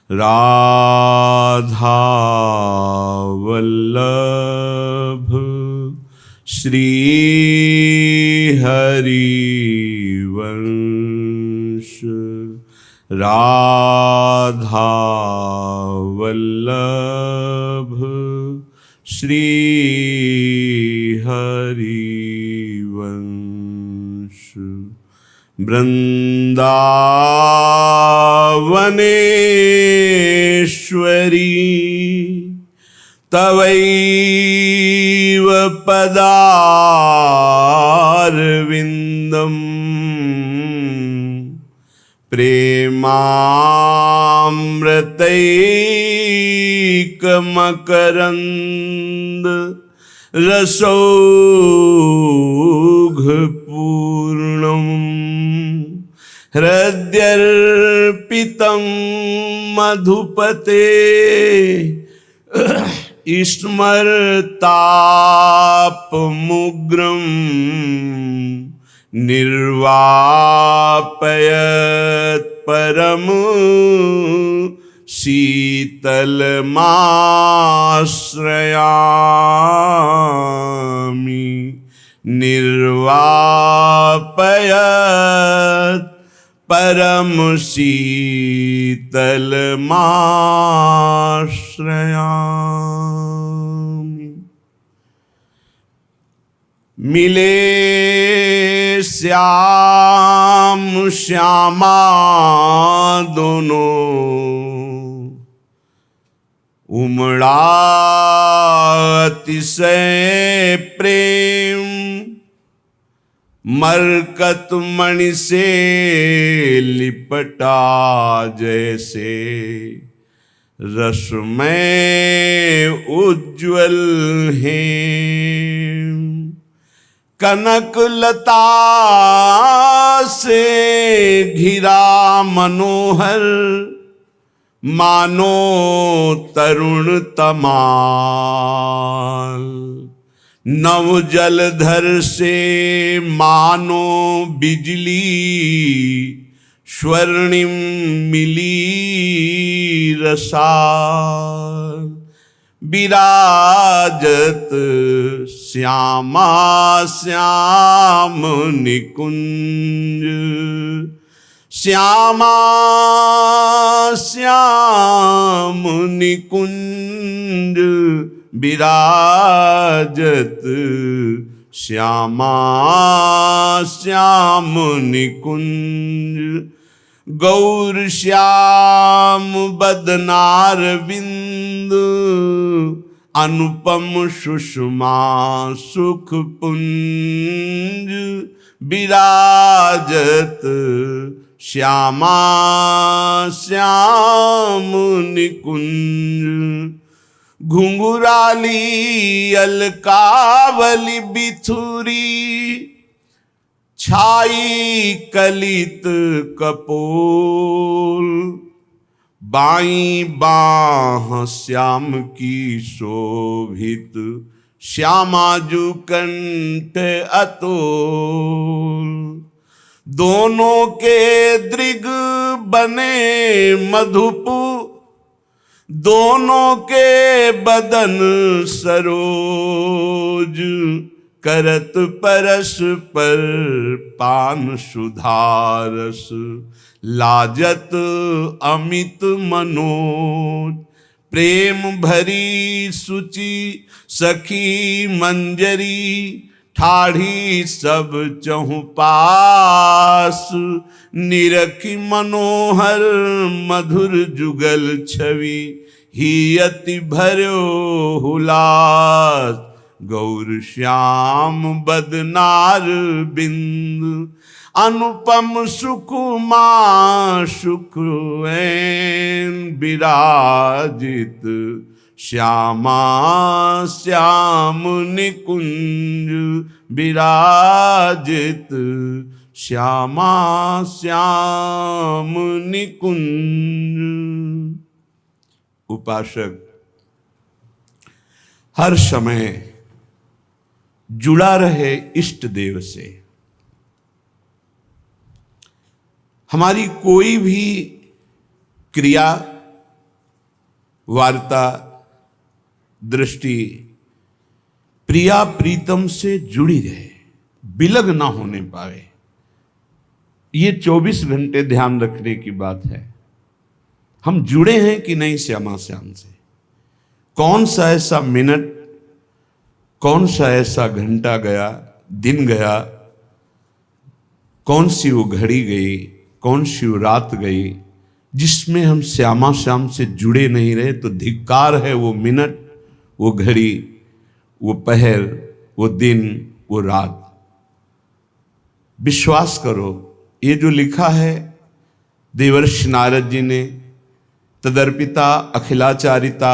राधा वल्लभ श्री हरिवंश। राधा वल्लभ श्री हरिवंश। वृंदावनेश्वरी तवैव पदारविन्दम् प्रेमामृतैकमकरन्द रसौघपूर्णम् हृद्यर्पितं मधुपते स्मरतापमुग्रं निर्वापयत् परम शीतलमाश्रयामि। निर्वापयत् परम शीतलमाश्रयामि। मिले श्याम श्यामा दोनों उमड़ा अतिशय प्रेम। मरकत मणि से लिपटा जैसे रसमय उज्ज्वल है। कनक लता से घिरा मनोहर मानो तरुण तमाल। नव जलधर से मानो बिजली स्वर्णिम मिली रसाल। विराजत श्यामा श्याम निकुंज। श्यामा श्याम निकुंज विराजत। श्यामा श्याम निकुंज गौर श्याम बदनार बिंद। अनुपम सुषमा सुख पुंज विराजत। श्यामा श्याम निकुंज घुंघराली अलकावली बिथुरी। छाई कलित कपोल बाई बाह श्याम की शोभित। श्यामाजू कंठ अतोल दोनों के दृग बने मधुपु। दोनों के बदन सरोज करत परस पर पान सुधारस। लाजत अमित मनोज प्रेम भरी सुचि सखी मंजरी। ठाढ़ी सब चहुपास निरखी मनोहर मधुर जुगल छवि। ही अति भरो हुलास गौर श्याम बदनार बिंद। अनुपम सुकुमा सुखवैन विराजित। श्यामा श्याम निकुंज विराजित। श्यामा श्याम निकुंज। उपासक हर समय जुड़ा रहे इष्ट देव से। हमारी कोई भी क्रिया वार्ता दृष्टि प्रिया प्रीतम से जुड़ी रहे, बिलग ना होने पावे। ये 24 घंटे ध्यान रखने की बात है। हम जुड़े हैं कि नहीं श्यामा श्याम से? कौन सा ऐसा मिनट, कौन सा ऐसा घंटा गया, दिन गया, कौन सी वो घड़ी गई, कौन सी वो रात गई जिसमें हम श्यामा श्याम से जुड़े नहीं रहे? तो धिक्कार है वो मिनट, वो घड़ी, वो पहर, वो दिन, वो रात। विश्वास करो, ये जो लिखा है देवर्षि नारद जी ने, तदर्पिता अखिलाचारिता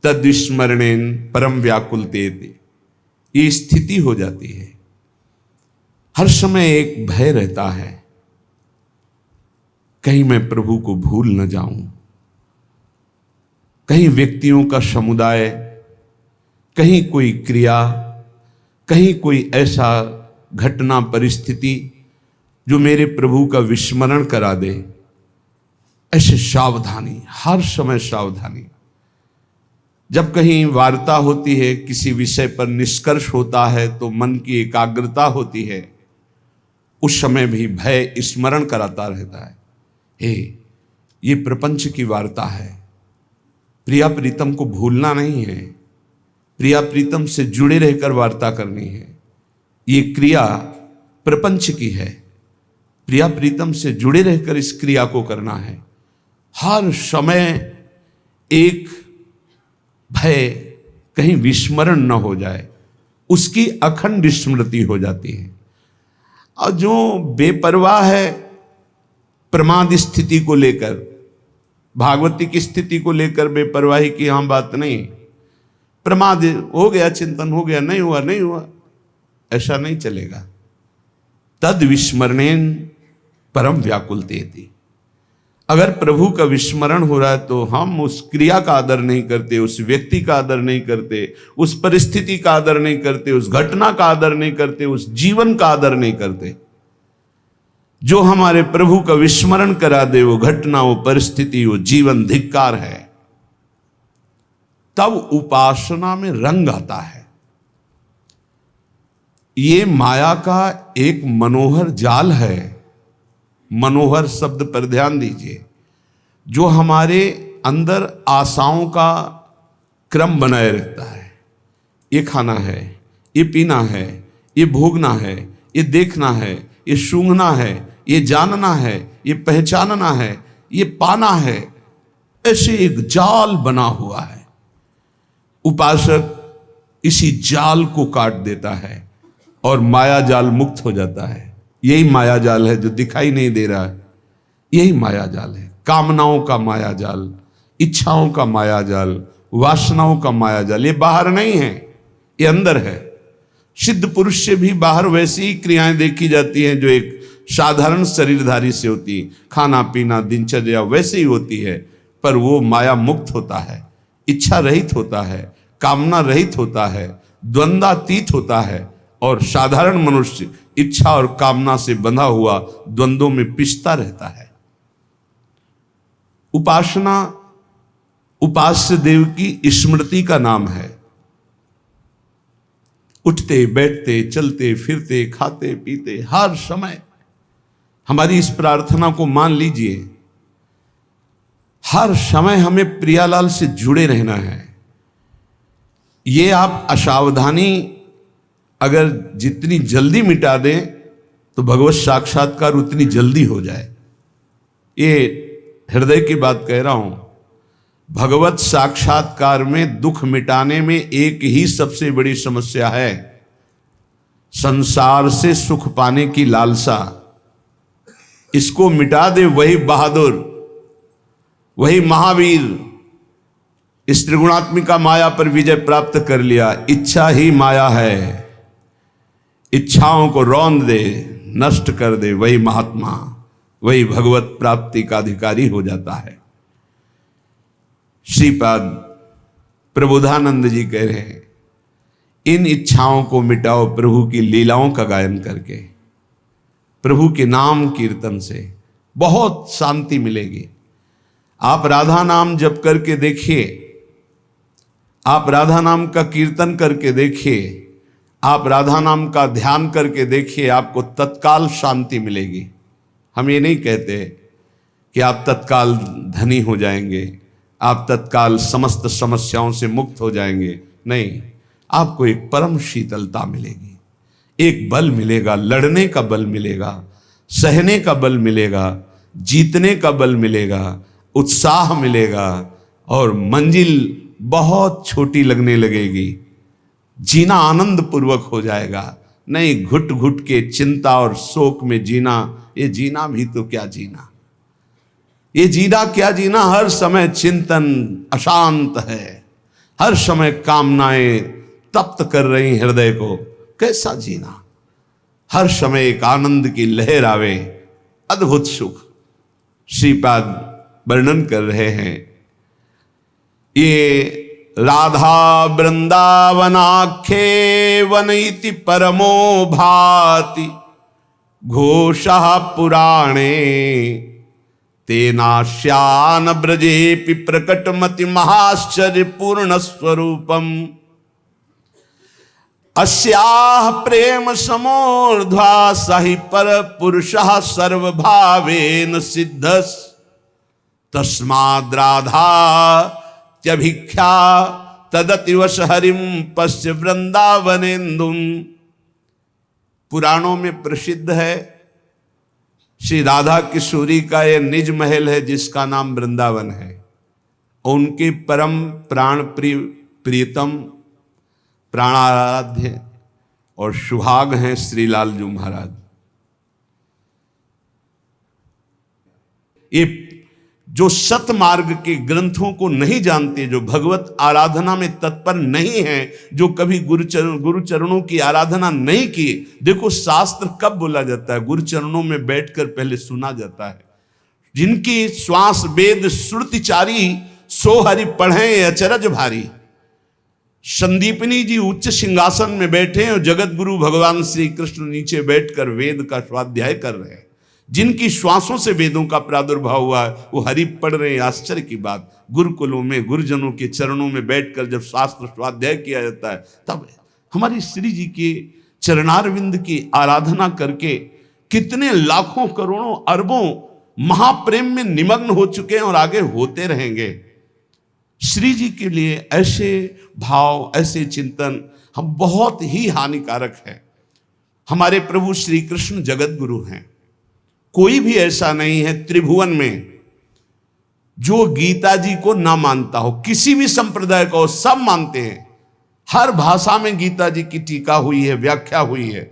तद्विस्मरणेन परम व्याकुलतेति, ये स्थिति हो जाती है। हर समय एक भय रहता है, कहीं मैं प्रभु को भूल न जाऊं, कहीं व्यक्तियों का समुदाय, कहीं कोई क्रिया, कहीं कोई ऐसा घटना परिस्थिति जो मेरे प्रभु का विस्मरण करा दे। ऐसे सावधानी, हर समय सावधानी। जब कहीं वार्ता होती है, किसी विषय पर निष्कर्ष होता है, तो मन की एकाग्रता होती है, उस समय भी भय स्मरण कराता रहता है। हे, ये प्रपंच की वार्ता है, प्रिया प्रीतम को भूलना नहीं है, प्रिया प्रीतम से जुड़े रहकर वार्ता करनी है। ये क्रिया प्रपंच की है, प्रिया प्रीतम से जुड़े रहकर इस क्रिया को करना है। हर समय एक भय, कहीं विस्मरण न हो जाए, उसकी अखंड स्मृति हो जाती है। और जो बेपरवाह है प्रमाद स्थिति को लेकर, भागवती की स्थिति को लेकर बेपरवाही की यहाँ बात नहीं। प्रमाद हो गया, चिंतन हो गया, नहीं हुआ नहीं हुआ, ऐसा नहीं चलेगा। तद विस्मरणेन परम व्याकुलतेति। अगर प्रभु का विस्मरण हो रहा है तो हम उस क्रिया का आदर नहीं करते, उस व्यक्ति का आदर नहीं करते, उस परिस्थिति का आदर नहीं करते, उस घटना का आदर नहीं करते, उस जीवन का आदर नहीं करते। जो हमारे प्रभु का विस्मरण करा दे, वो घटना, वो परिस्थिति, वो जीवन धिक्कार है। तब उपासना में रंग आता है। ये माया का एक मनोहर जाल है। मनोहर शब्द पर ध्यान दीजिए, जो हमारे अंदर आशाओं का क्रम बनाए रखता है। ये खाना है, ये पीना है, ये भोगना है, ये देखना है, ये सूंघना है, ये जानना है, ये पहचानना है, ये पाना है। ऐसे एक जाल बना हुआ है। उपासक इसी जाल को काट देता है और माया जाल मुक्त हो जाता है। यही माया जाल है जो दिखाई नहीं दे रहा है। यही माया जाल है, कामनाओं का माया जाल, इच्छाओं का माया जाल, वासनाओं का माया जाल। ये बाहर नहीं है, ये अंदर है। सिद्ध पुरुष से भी बाहर वैसी ही क्रियाएं देखी जाती हैं जो एक साधारण शरीरधारी से होती। खाना पीना दिनचर्या वैसे ही होती है, पर वो माया मुक्त होता है, इच्छा रहित होता है, कामना रहित होता है, द्वंद्वातीत होता है। और साधारण मनुष्य इच्छा और कामना से बंधा हुआ द्वंद्वों में पिसता रहता है। उपासना उपास्य देव की स्मृति का नाम है। उठते बैठते चलते फिरते खाते पीते हर समय हमारी इस प्रार्थना को मान लीजिए, हर समय हमें प्रियालाल से जुड़े रहना है। ये आप असावधानी अगर जितनी जल्दी मिटा दें तो भगवत साक्षात्कार उतनी जल्दी हो जाए। ये हृदय की बात कह रहा हूं। भगवत साक्षात्कार में दुख मिटाने में एक ही सबसे बड़ी समस्या है, संसार से सुख पाने की लालसा। इसको मिटा दे वही बहादुर, वही महावीर। इस त्रिगुणात्मिका माया पर विजय प्राप्त कर लिया। इच्छा ही माया है, इच्छाओं को रौंद दे, नष्ट कर दे, वही महात्मा, वही भगवत प्राप्ति का अधिकारी हो जाता है। श्रीपाद प्रबोधानंद जी कह रहे हैं, इन इच्छाओं को मिटाओ प्रभु की लीलाओं का गायन करके, प्रभु के नाम कीर्तन से बहुत शांति मिलेगी। आप राधा नाम जप करके देखिए, आप राधा नाम का कीर्तन करके देखिए, आप राधा नाम का ध्यान करके देखिए, आपको तत्काल शांति मिलेगी। हम ये नहीं कहते कि आप तत्काल धनी हो जाएंगे, आप तत्काल समस्त समस्याओं से मुक्त हो जाएंगे, नहीं, आपको एक परम शीतलता मिलेगी, एक बल मिलेगा, लड़ने का बल मिलेगा, सहने का बल मिलेगा, जीतने का बल मिलेगा, उत्साह मिलेगा और मंजिल बहुत छोटी लगने लगेगी। जीना आनंद पूर्वक हो जाएगा, नहीं घुट घुट के चिंता और शोक में जीना, ये जीना भी तो क्या जीना, ये जीना क्या जीना। हर समय चिंतन अशांत है, हर समय कामनाएं तप्त कर रही हृदय को, कैसा जीना। हर समय एक आनंद की लहर आवे, अद्भुत सुख। श्रीपाद वर्णन कर रहे हैं, ये राधा वृंदावनाख्ये वन इति परमो भाति घोषः पुराणे तेनाश्यान ब्रजेपि प्रकटमति महाश्चर्य पूर्ण स्वरूपम अस्याह प्रेम समोर्ध्वा सहि पर पुरुषः सर्वभावेन सिद्धस् तस्माद्राधा त्यभिख्या तदतिवश हरिम पश्य वृंदावनेन्दुम। पुराणों में प्रसिद्ध है श्री राधा किशोरी का यह निज महल है जिसका नाम वृंदावन है। उनके परम प्राण प्रियतम प्राणाराध्य और सुहाग हैं श्री लालजू महाराज। ये जो सतमार्ग के ग्रंथों को नहीं जानते, जो भगवत आराधना में तत्पर नहीं है, जो कभी गुरुचरणों की आराधना नहीं की। देखो शास्त्र कब बोला जाता है, गुरुचरणों में बैठकर पहले सुना जाता है। जिनकी श्वास वेद श्रुतिचारी सो हरि पढ़े अचरज भारी। संदीपनी जी उच्च सिंहासन में बैठे और जगत गुरु भगवान श्री कृष्ण नीचे बैठकर वेद का स्वाध्याय कर रहे हैं। जिनकी श्वासों से वेदों का प्रादुर्भाव हुआ है वो हरि पढ़ रहे हैं। आश्चर्य की बात, गुरुकुलों में गुरुजनों के चरणों में बैठकर जब शास्त्र स्वाध्याय किया जाता है तब हमारी श्री जी के चरणारविंद की आराधना करके कितने लाखों करोड़ों अरबों महाप्रेम में निमग्न हो चुके हैं और आगे होते रहेंगे। श्री जी के लिए ऐसे भाव, ऐसे चिंतन हम बहुत ही हानिकारक है। हमारे प्रभु श्री कृष्ण जगत गुरु हैं। कोई भी ऐसा नहीं है त्रिभुवन में जो गीता जी को ना मानता हो। किसी भी संप्रदाय को सब मानते हैं। हर भाषा में गीता जी की टीका हुई है, व्याख्या हुई है।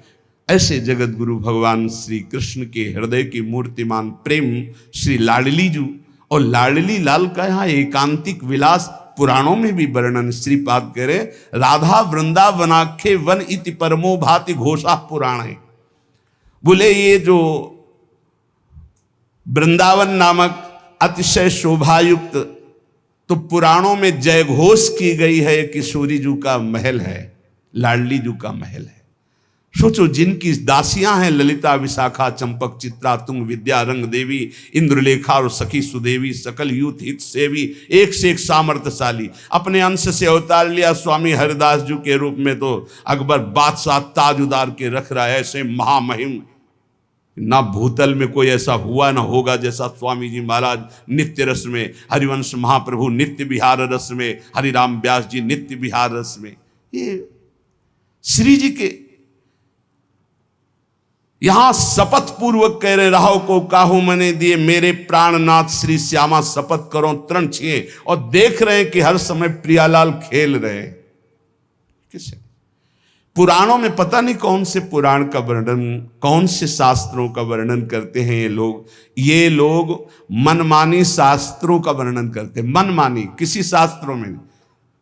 ऐसे जगत गुरु भगवान श्री कृष्ण के हृदय की मूर्तिमान प्रेम श्री लाडली जू और लाडली लाल का यहाँ एकांतिक विलास पुराणों में भी वर्णन श्रीपाद करे। राधा वृंदावनाख्ये वन इति परमो भाति घोषा पुराणे। बोले ये जो वृंदावन नामक अतिशय शोभायुक्त तो पुराणों में जय घोष की गई है, किशोरी जू का महल है, लाडली जू का महल है। सोचो जिनकी दासियां हैं ललिता विशाखा चंपक चित्रा तुंग विद्या रंग देवी इंद्रलेखा और सखी सुदेवी सकल यूथ हित सेवी एक से एक सामर्थ्यशाली। अपने अंश से अवतार लिया स्वामी हरिदास जी के रूप में तो अकबर बादशाह ताज उतार के रख रहा है। ऐसे महामहिम ना भूतल में कोई ऐसा हुआ ना होगा जैसा स्वामी जी महाराज नित्य रस में, हरिवंश महाप्रभु नित्य विहार रस में, हरिराम व्यास जी नित्य विहार रस में। ये श्री जी के यहां शपथ पूर्वक कह रहे राहो को काहू मने दिए मेरे प्राणनाथ श्री श्यामा शपथ करो तरण छिए। और देख रहे हैं कि हर समय प्रियालाल खेल रहे हैं। किसे पुराणों में पता नहीं कौन से पुराण का वर्णन, कौन से शास्त्रों का वर्णन करते हैं ये लोग मनमानी शास्त्रों का वर्णन करते हैं। मनमानी किसी शास्त्रों में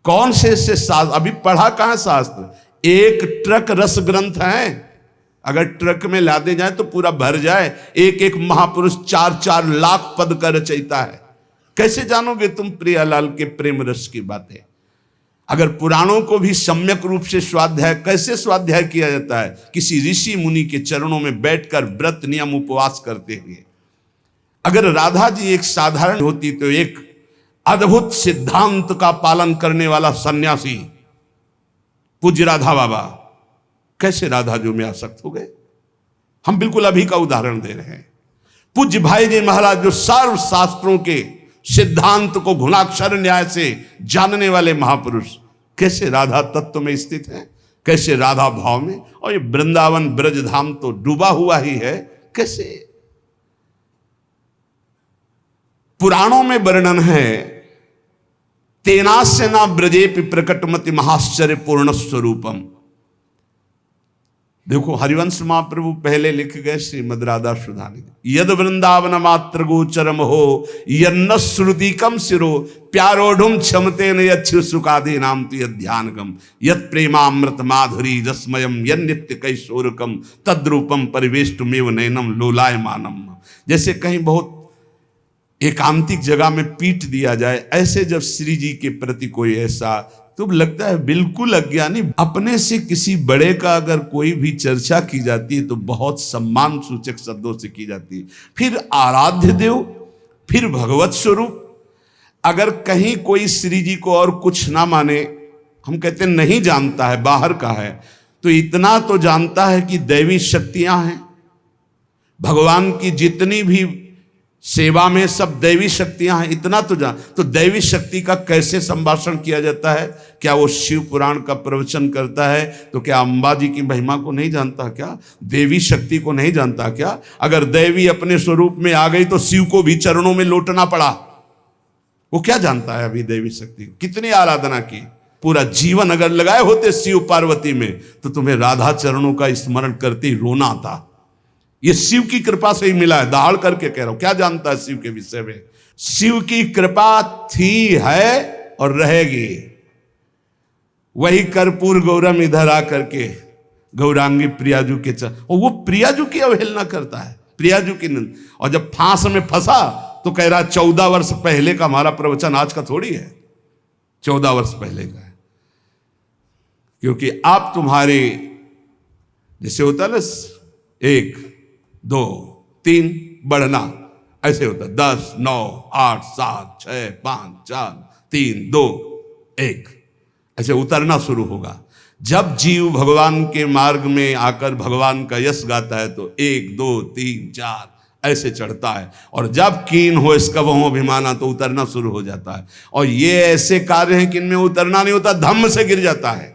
कौन से शास्त्र, अभी पढ़ा कहां शास्त्र। एक ट्रक रस ग्रंथ है, अगर ट्रक में लादे जाए तो पूरा भर जाए। एक एक महापुरुष 4-4 लाख पद का रचयिता है। कैसे जानोगे तुम प्रियालाल के प्रेम रस की बातें। अगर पुराणों को भी सम्यक रूप से स्वाध्याय, कैसे स्वाध्याय किया जाता है, किसी ऋषि मुनि के चरणों में बैठकर व्रत नियम उपवास करते हुए। अगर राधा जी एक साधारण होती तो एक अद्भुत सिद्धांत का पालन करने वाला सन्यासी पूज्य राधा बाबा कैसे राधा जो में आसक्त हो गए। हम बिल्कुल अभी का उदाहरण दे रहे हैं। पूज्य भाई जी महाराज जो सर्व शास्त्रों के सिद्धांत को गुणाक्षर न्याय से जानने वाले महापुरुष कैसे राधा तत्व में स्थित हैं, कैसे राधा भाव में। और ये वृंदावन ब्रजधाम तो डूबा हुआ ही है। कैसे पुराणों में वर्णन है, तेनास्य न ब्रजेपि प्रकटमति महाश्चर्य पूर्ण स्वरूपम। देखो हरिवंश महाप्रभु पहले लिख गए श्रीमद राधा सुधानी, यद वृंदावन मात्र गोचरम हो यन्न श्रुतिकम सिरो प्यारोढ़ुम क्षमते न यच्छु सुखादि नाम तु ध्यानगम यत प्रेमामृत माधुरी रसमयम यन्नित्य कैशोरकम तद्रूपम परिवेष्टुमेव नयनम लोलायमानम। जैसे कहीं बहुत एकांतिक जगह में पीट दिया जाए, ऐसे जब श्री जी के प्रति कोई ऐसा तो लगता है बिल्कुल अज्ञानी। अपने से किसी बड़े का अगर कोई भी चर्चा की जाती है तो बहुत सम्मान सूचक शब्दों से की जाती है। फिर आराध्य देव, फिर भगवत स्वरूप। अगर कहीं कोई श्री जी को और कुछ ना माने, हम कहते नहीं जानता है, बाहर का है, तो इतना तो जानता है कि दैवी शक्तियां हैं। भगवान की जितनी भी सेवा में सब दैवी शक्तियां हैं, इतना तो जान। तो दैवी शक्ति का कैसे संभाषण किया जाता है? क्या वो शिव पुराण का प्रवचन करता है तो क्या अंबा जी की महिमा को नहीं जानता क्या? देवी शक्ति को नहीं जानता क्या? अगर देवी अपने स्वरूप में आ गई तो शिव को भी चरणों में लौटना पड़ा। वो क्या जानता है अभी देवी शक्ति को? कितनी आराधना की, पूरा जीवन अगर लगाए होते शिव पार्वती में तो तुम्हें राधा चरणों का स्मरण करते ही रोना आता। ये शिव की कृपा से ही मिला है, दहाड़ करके कह रहा हूं। क्या जानता है शिव के विषय में? शिव की कृपा थी, है और रहेगी। वही कर्पूर गौरम इधर आकर के गौरांगी प्रियाजू के और वो प्रियाजू की अवहेलना करता है, प्रियाजू की निंद। और जब फांस में फंसा तो कह रहा 14 वर्ष पहले का हमारा प्रवचन आज का थोड़ी है, 14 वर्ष पहले का है। क्योंकि आप तुम्हारे जैसे होता है ना 1 2 3 बढ़ना, ऐसे होता 10 9 8 7 6 5 4 3 2 1 ऐसे उतरना शुरू होगा। जब जीव भगवान के मार्ग में आकर भगवान का यश गाता है तो 1 2 3 4 ऐसे चढ़ता है। और जब कीन हो इसका वह अभिमाना तो उतरना शुरू हो जाता है। और ये ऐसे कार्य हैं कि इनमें उतरना नहीं होता, धम्म से गिर जाता है।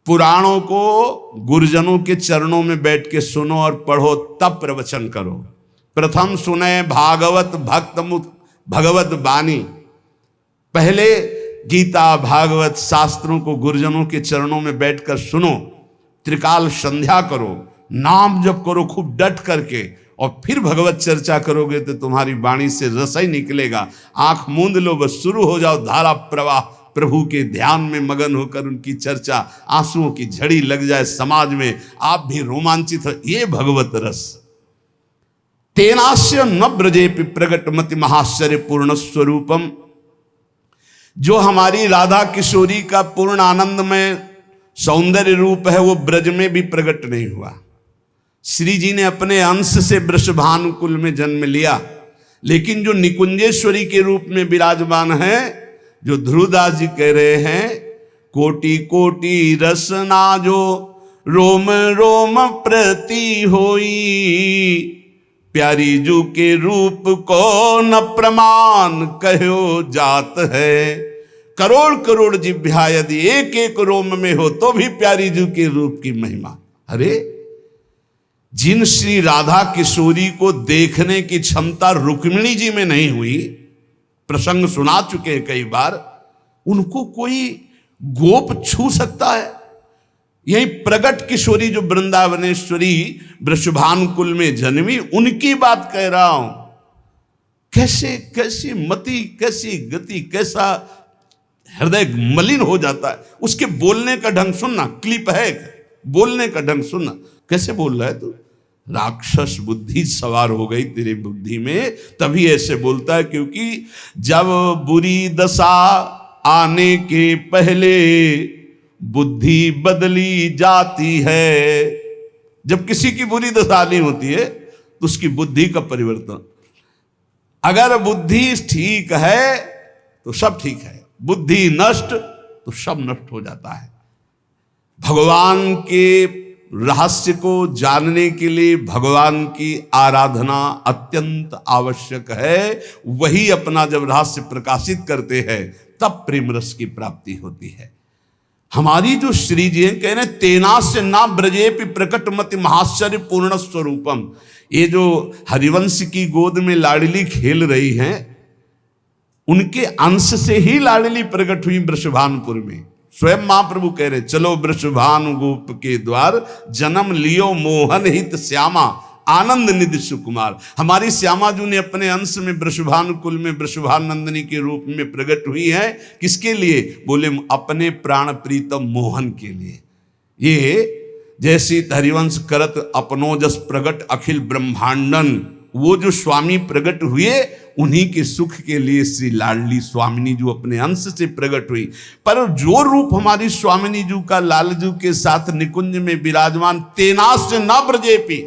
पुराणों को गुरुजनों के चरणों में बैठ के सुनो और पढ़ो, तब प्रवचन करो। प्रथम सुने भागवत भक्त मुक्त भगवत बानी। पहले गीता भागवत शास्त्रों को गुरुजनों के चरणों में बैठकर सुनो, त्रिकाल संध्या करो, नाम जप करो खूब डट करके, और फिर भगवत चर्चा करोगे तो तुम्हारी वाणी से रस ही निकलेगा। आंख मूंद लो, बस शुरू हो जाओ धारा प्रवाह, प्रभु के ध्यान में मगन होकर उनकी चर्चा, आंसुओं की झड़ी लग जाए समाज में, आप भी रोमांचित हो। ये भगवत रस। तेनास्य न ब्रजेपि प्रगटमति महाश्चर्य पूर्ण स्वरूपम। जो हमारी राधा किशोरी का पूर्ण आनंद में सौंदर्य रूप है वो ब्रज में भी प्रकट नहीं हुआ। श्री जी ने अपने अंश से वृषभानुकुल में जन्म लिया, लेकिन जो निकुंजेश्वरी के रूप में विराजमान है, जो ध्रुवदास जी कह रहे हैं, कोटि कोटि रसना जो रोम रोम प्रति होई, प्यारी जू के रूप को न प्रमाण कहो जात है। करोड़ करोड़ जिभ्या यदि एक एक रोम में हो तो भी प्यारी जू के रूप की महिमा। अरे जिन श्री राधा किशोरी को देखने की क्षमता रुक्मिणी जी में नहीं हुई, प्रसंग सुना चुके हैं कई बार, उनको कोई गोप छू सकता है? यही प्रगट किशोरी जो वृंदावनेश्वरी वृषभानुकुल में जन्मी, उनकी बात कह रहा हूं। कैसे कैसी मति, कैसी गति, कैसा हृदय मलिन हो जाता है। उसके बोलने का ढंग सुनना, क्लिप है, बोलने का ढंग सुनना। कैसे बोल रहा है तू? राक्षस बुद्धि सवार हो गई तेरी बुद्धि में, तभी ऐसे बोलता है। क्योंकि जब बुरी दशा आने के पहले बुद्धि बदली जाती है। जब किसी की बुरी दशा आनी होती है तो उसकी बुद्धि का परिवर्तन। अगर बुद्धि ठीक है तो सब ठीक है, बुद्धि नष्ट तो सब नष्ट हो जाता है। भगवान के रहस्य को जानने के लिए भगवान की आराधना अत्यंत आवश्यक है। वही अपना जब रहस्य प्रकाशित करते हैं तब प्रेम रस की प्राप्ति होती है। हमारी जो श्री जी हैं कह रहे तेना से ना ब्रजेपि प्रकट मति महाश्चर्य पूर्ण स्वरूपम। ये जो हरिवंश की गोद में लाडली खेल रही हैं, उनके अंश से ही लाडली प्रकट हुई वृषभानुपुर में। स्वयं महाप्रभु कह रहे चलो वृषभानु गोप के द्वार, जन्म लियो मोहन हित श्यामा आनंद निधि सुकुमार। हमारी श्यामा जी ने अपने अंश में वृषभानुकुल में वृषभानंदिनी के रूप में प्रकट हुई है। किसके लिए? बोले अपने प्राण प्रीतम मोहन के लिए। ये जैसी हरिवंश करत अपनो जस प्रगट अखिल ब्रह्मांडन, वो जो स्वामी प्रकट हुए उन्हीं के सुख के लिए श्री लाडली स्वामिनी जो अपने अंश से प्रकट हुई। पर जो रूप हमारी स्वामिनी जी का लालजू के साथ निकुंज में विराजमान, तेनास से न ब्रजेपि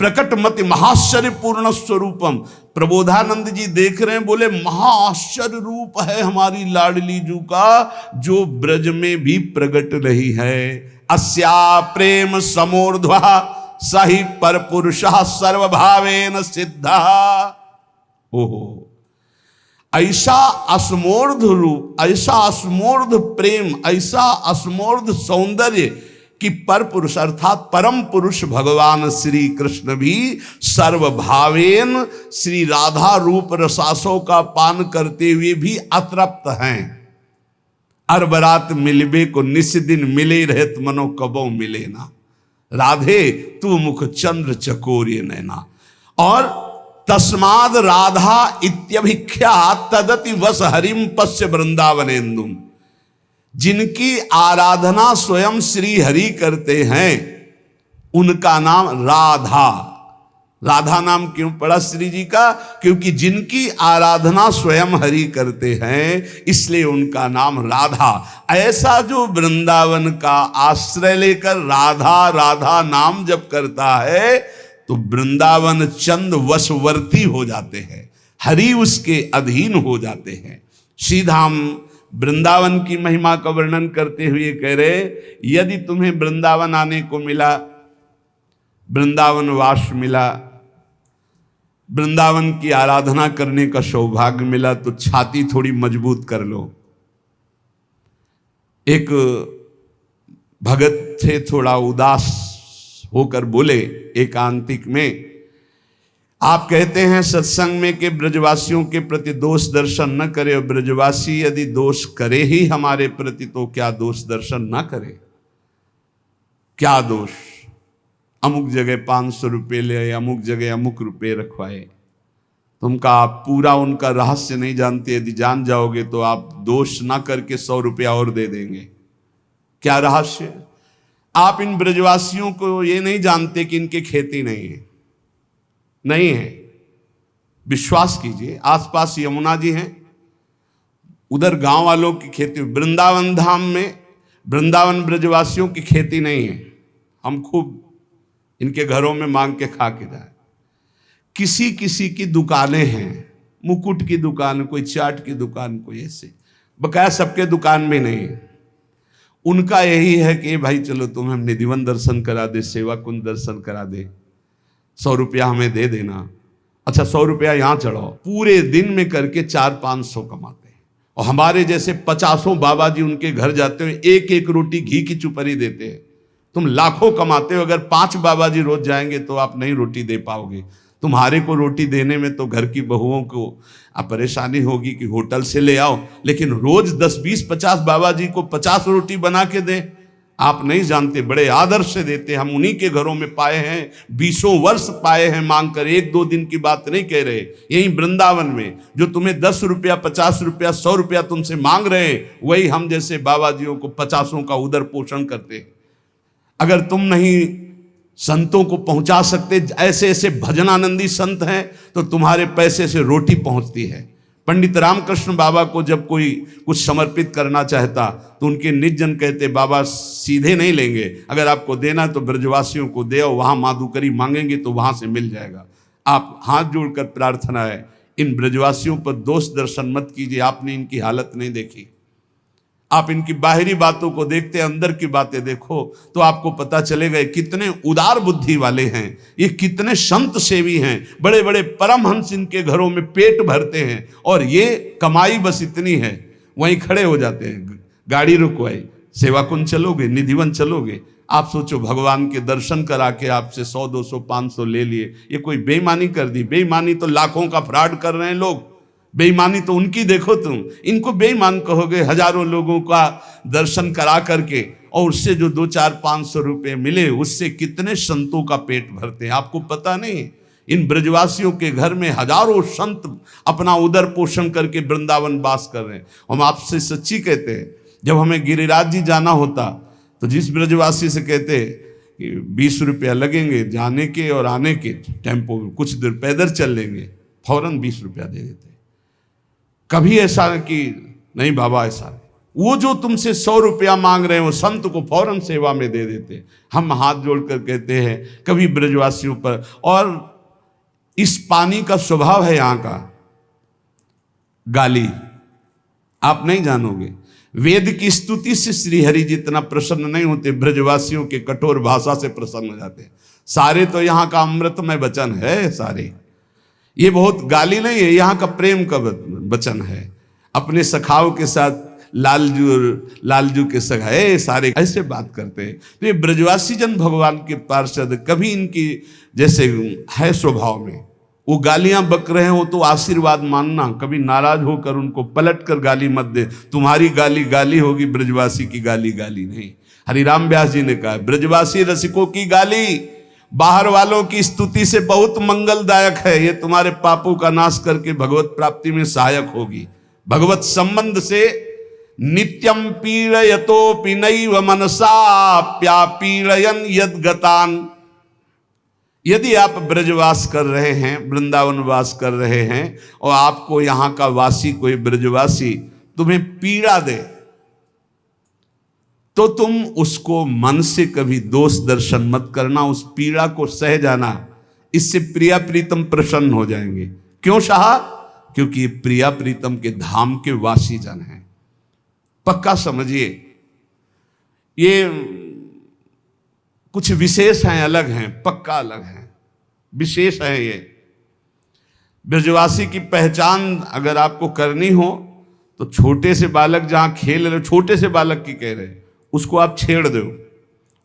प्रकट मति महाश्चर्य पूर्ण स्वरूपम। प्रबोधानंद जी देख रहे हैं, बोले महाआश्चर्य रूप है हमारी लाडली जू का, जो ब्रज में भी प्रकट रही है। अस्या प्रेम समोर्ध्वा सही पर पुरुष सर्वभावेन सिद्धा। ओहो, ऐसा असमोर्ध रूप, ऐसा असमोर्ध प्रेम, ऐसा असमोर्ध सौंदर्य कि पर पुरुष अर्थात परम पुरुष भगवान श्री कृष्ण भी सर्वभावेन श्री राधा रूप रसासों का पान करते हुए भी अतृप्त हैं। अरबरात मिलबे को निस दिन मिले रहत मनो कबो मिले ना, राधे तू मुख चंद्र चकोरिय नैना। और तस्माद राधा इत्यभिख्या तदति वस हरिम पश्य वृंदावनेन्दुम। जिनकी आराधना स्वयं श्री हरि करते हैं उनका नाम राधा। राधा नाम क्यों पड़ा श्री जी का? क्योंकि जिनकी आराधना स्वयं हरि करते हैं इसलिए उनका नाम राधा। ऐसा जो वृंदावन का आश्रय लेकर राधा राधा नाम जप करता है तो वृंदावन चंद वशवर्ती हो जाते हैं, हरि उसके अधीन हो जाते हैं। श्रीधाम वृंदावन की महिमा का वर्णन करते हुए कह रहे, यदि तुम्हें वृंदावन आने को मिला, वृंदावन वास मिला, वृंदावन की आराधना करने का सौभाग्य मिला, तो छाती थोड़ी मजबूत कर लो। एक भगत थे, थोड़ा उदास होकर बोले एकांतिक में, आप कहते हैं सत्संग में कि ब्रजवासियों के प्रति दोष दर्शन न करे, और ब्रजवासी यदि दोष करे ही हमारे प्रति तो क्या दोष दर्शन न करे? क्या दोष? अमुक जगह 500 रुपये ले, अमुक जगह अमुक रुपये रखवाए। तुमका आप पूरा उनका रहस्य नहीं जानते, यदि जान जाओगे तो आप दोष ना करके 100 रुपया और दे देंगे। क्या रहस्य? आप इन ब्रजवासियों को ये नहीं जानते कि इनके खेती नहीं है, नहीं है। विश्वास कीजिए, आसपास यमुना जी हैं, उधर गांव वालों की खेती। वृंदावन धाम में वृंदावन ब्रजवासियों की खेती नहीं है। हम खूब इनके घरों में मांग के खा के जाए। किसी किसी की दुकानें हैं, मुकुट की दुकान, कोई चाट की दुकान, कोई ऐसे, बकाया सबके दुकान में नहीं है। उनका यही है कि भाई चलो तुम्हें हम निधिवन दर्शन करा दे, सेवा कुंज दर्शन करा दे, 100 रुपया हमें दे देना। अच्छा 100 रुपया यहाँ चढ़ाओ। पूरे दिन में करके 400-500 कमाते हैं। और हमारे जैसे 50 बाबा जी उनके घर जाते हैं, एक एक रोटी घी की चुपरी देते हैं। तुम लाखों कमाते हो, अगर 5 बाबा जी रोज जाएंगे तो आप नहीं रोटी दे पाओगे। तुम्हारे को रोटी देने में तो घर की बहुओं को परेशानी होगी कि होटल से ले आओ, लेकिन रोज 10, 20, 50 बाबा जी को 50 रोटी बना के दें। आप नहीं जानते, बड़े आदर से देते। हम उन्हीं के घरों में पाए हैं, 20 वर्ष पाए हैं मांग कर। 1-2 दिन की बात नहीं कह रहे। यहीं वृंदावन में जो तुम्हें 10 रुपया, 50 रुपया, 100 रुपया तुमसे मांग रहे हैं, वही हम जैसे बाबा जियों को 50 का उदर पोषण करते हैं। अगर तुम नहीं संतों को पहुंचा सकते, ऐसे ऐसे भजनानंदी संत हैं, तो तुम्हारे पैसे से रोटी पहुंचती है। पंडित रामकृष्ण बाबा को जब कोई कुछ समर्पित करना चाहता तो उनके निज जन कहते, बाबा सीधे नहीं लेंगे, अगर आपको देना तो ब्रजवासियों को दे, वहां माधुकरी मांगेंगे तो वहां से मिल जाएगा। आप हाथ जोड़कर प्रार्थना है, इन ब्रजवासियों पर दोष दर्शन मत कीजिए। आपने इनकी हालत नहीं देखी। आप इनकी बाहरी बातों को देखते, अंदर की बातें देखो तो आपको पता चलेगा कितने उदार बुद्धि वाले हैं, ये कितने संत सेवी हैं। बड़े बड़े परमहंस इनके घरों में पेट भरते हैं और ये कमाई बस इतनी है, वहीं खड़े हो जाते हैं। गाड़ी रुकवाई, सेवा कुंज चलोगे, निधिवन चलोगे। आप सोचो, भगवान के दर्शन करा के आपसे 100 200 500 ले लिए, ये कोई बेईमानी कर दी? बेईमानी तो लाखों का फ्रॉड कर रहे हैं लोग। बेईमानी तो उनकी देखो तुम, इनको बेईमान कहोगे। हजारों लोगों का दर्शन करा करके और उससे जो 2 4 500 रुपए मिले, उससे कितने संतों का पेट भरते हैं आपको पता नहीं। इन ब्रजवासियों के घर में हजारों संत अपना उदर पोषण करके वृंदावन वास कर रहे हैं। हम आपसे सच्ची कहते हैं, जब हमें गिरिराज जी जाना होता तो जिस ब्रजवासी से कहते कि 20 रुपया लगेंगे जाने के और आने के, टेम्पो में कुछ देर पैदल चल लेंगे, फौरन 20 रुपया दे देते। कभी ऐसा कि नहीं बाबा ऐसा नहीं। वो जो तुमसे 100 रुपया मांग रहे हैं वो संत को फौरन सेवा में दे देते। हम हाथ जोड़कर कहते हैं कभी ब्रजवासियों पर, और इस पानी का स्वभाव है यहाँ का गाली, आप नहीं जानोगे। वेद की स्तुति से श्री हरि जितना प्रसन्न नहीं होते, ब्रजवासियों के कठोर भाषा से प्रसन्न हो जाते हैं। सारे तो यहाँ का अमृतमय वचन है सारे, ये बहुत गाली नहीं है, यहाँ का प्रेम का वचन है। अपने सखाओं के साथ लालजू के सखाए सारे ऐसे बात करते हैं। तो ये ब्रजवासी जन भगवान के पार्षद, कभी इनकी जैसे है स्वभाव में, वो गालियां बक रहे हो तो आशीर्वाद मानना, कभी नाराज होकर उनको पलट कर गाली मत दे। तुम्हारी गाली गाली होगी, ब्रजवासी की गाली गाली नहीं। हरिराम व्यास जी ने कहा, ब्रजवासी रसिकों की गाली बाहर वालों की स्तुति से बहुत मंगलदायक है, ये तुम्हारे पापों का नाश करके भगवत प्राप्ति में सहायक होगी। भगवत संबंध से नित्यम पीड़यतोपि नैव मनसा प्यापीड़यन् यद्गतान्। यदि आप ब्रजवास कर रहे हैं, वृंदावन वास कर रहे हैं, और आपको यहाँ का वासी कोई ब्रजवासी तुम्हें पीड़ा दे, तो तुम उसको मन से कभी दोष दर्शन मत करना, उस पीड़ा को सह जाना। इससे प्रिया प्रीतम प्रसन्न हो जाएंगे। क्यों शाह? क्योंकि ये प्रिया प्रीतम के धाम के वासी जन हैं। पक्का समझिए, ये कुछ विशेष हैं, अलग हैं, पक्का अलग हैं, विशेष हैं ये। ब्रजवासी की पहचान अगर आपको करनी हो तो छोटे से बालक जहां खेल रहे, छोटे से बालक की कह रहे, उसको आप छेड़ दो,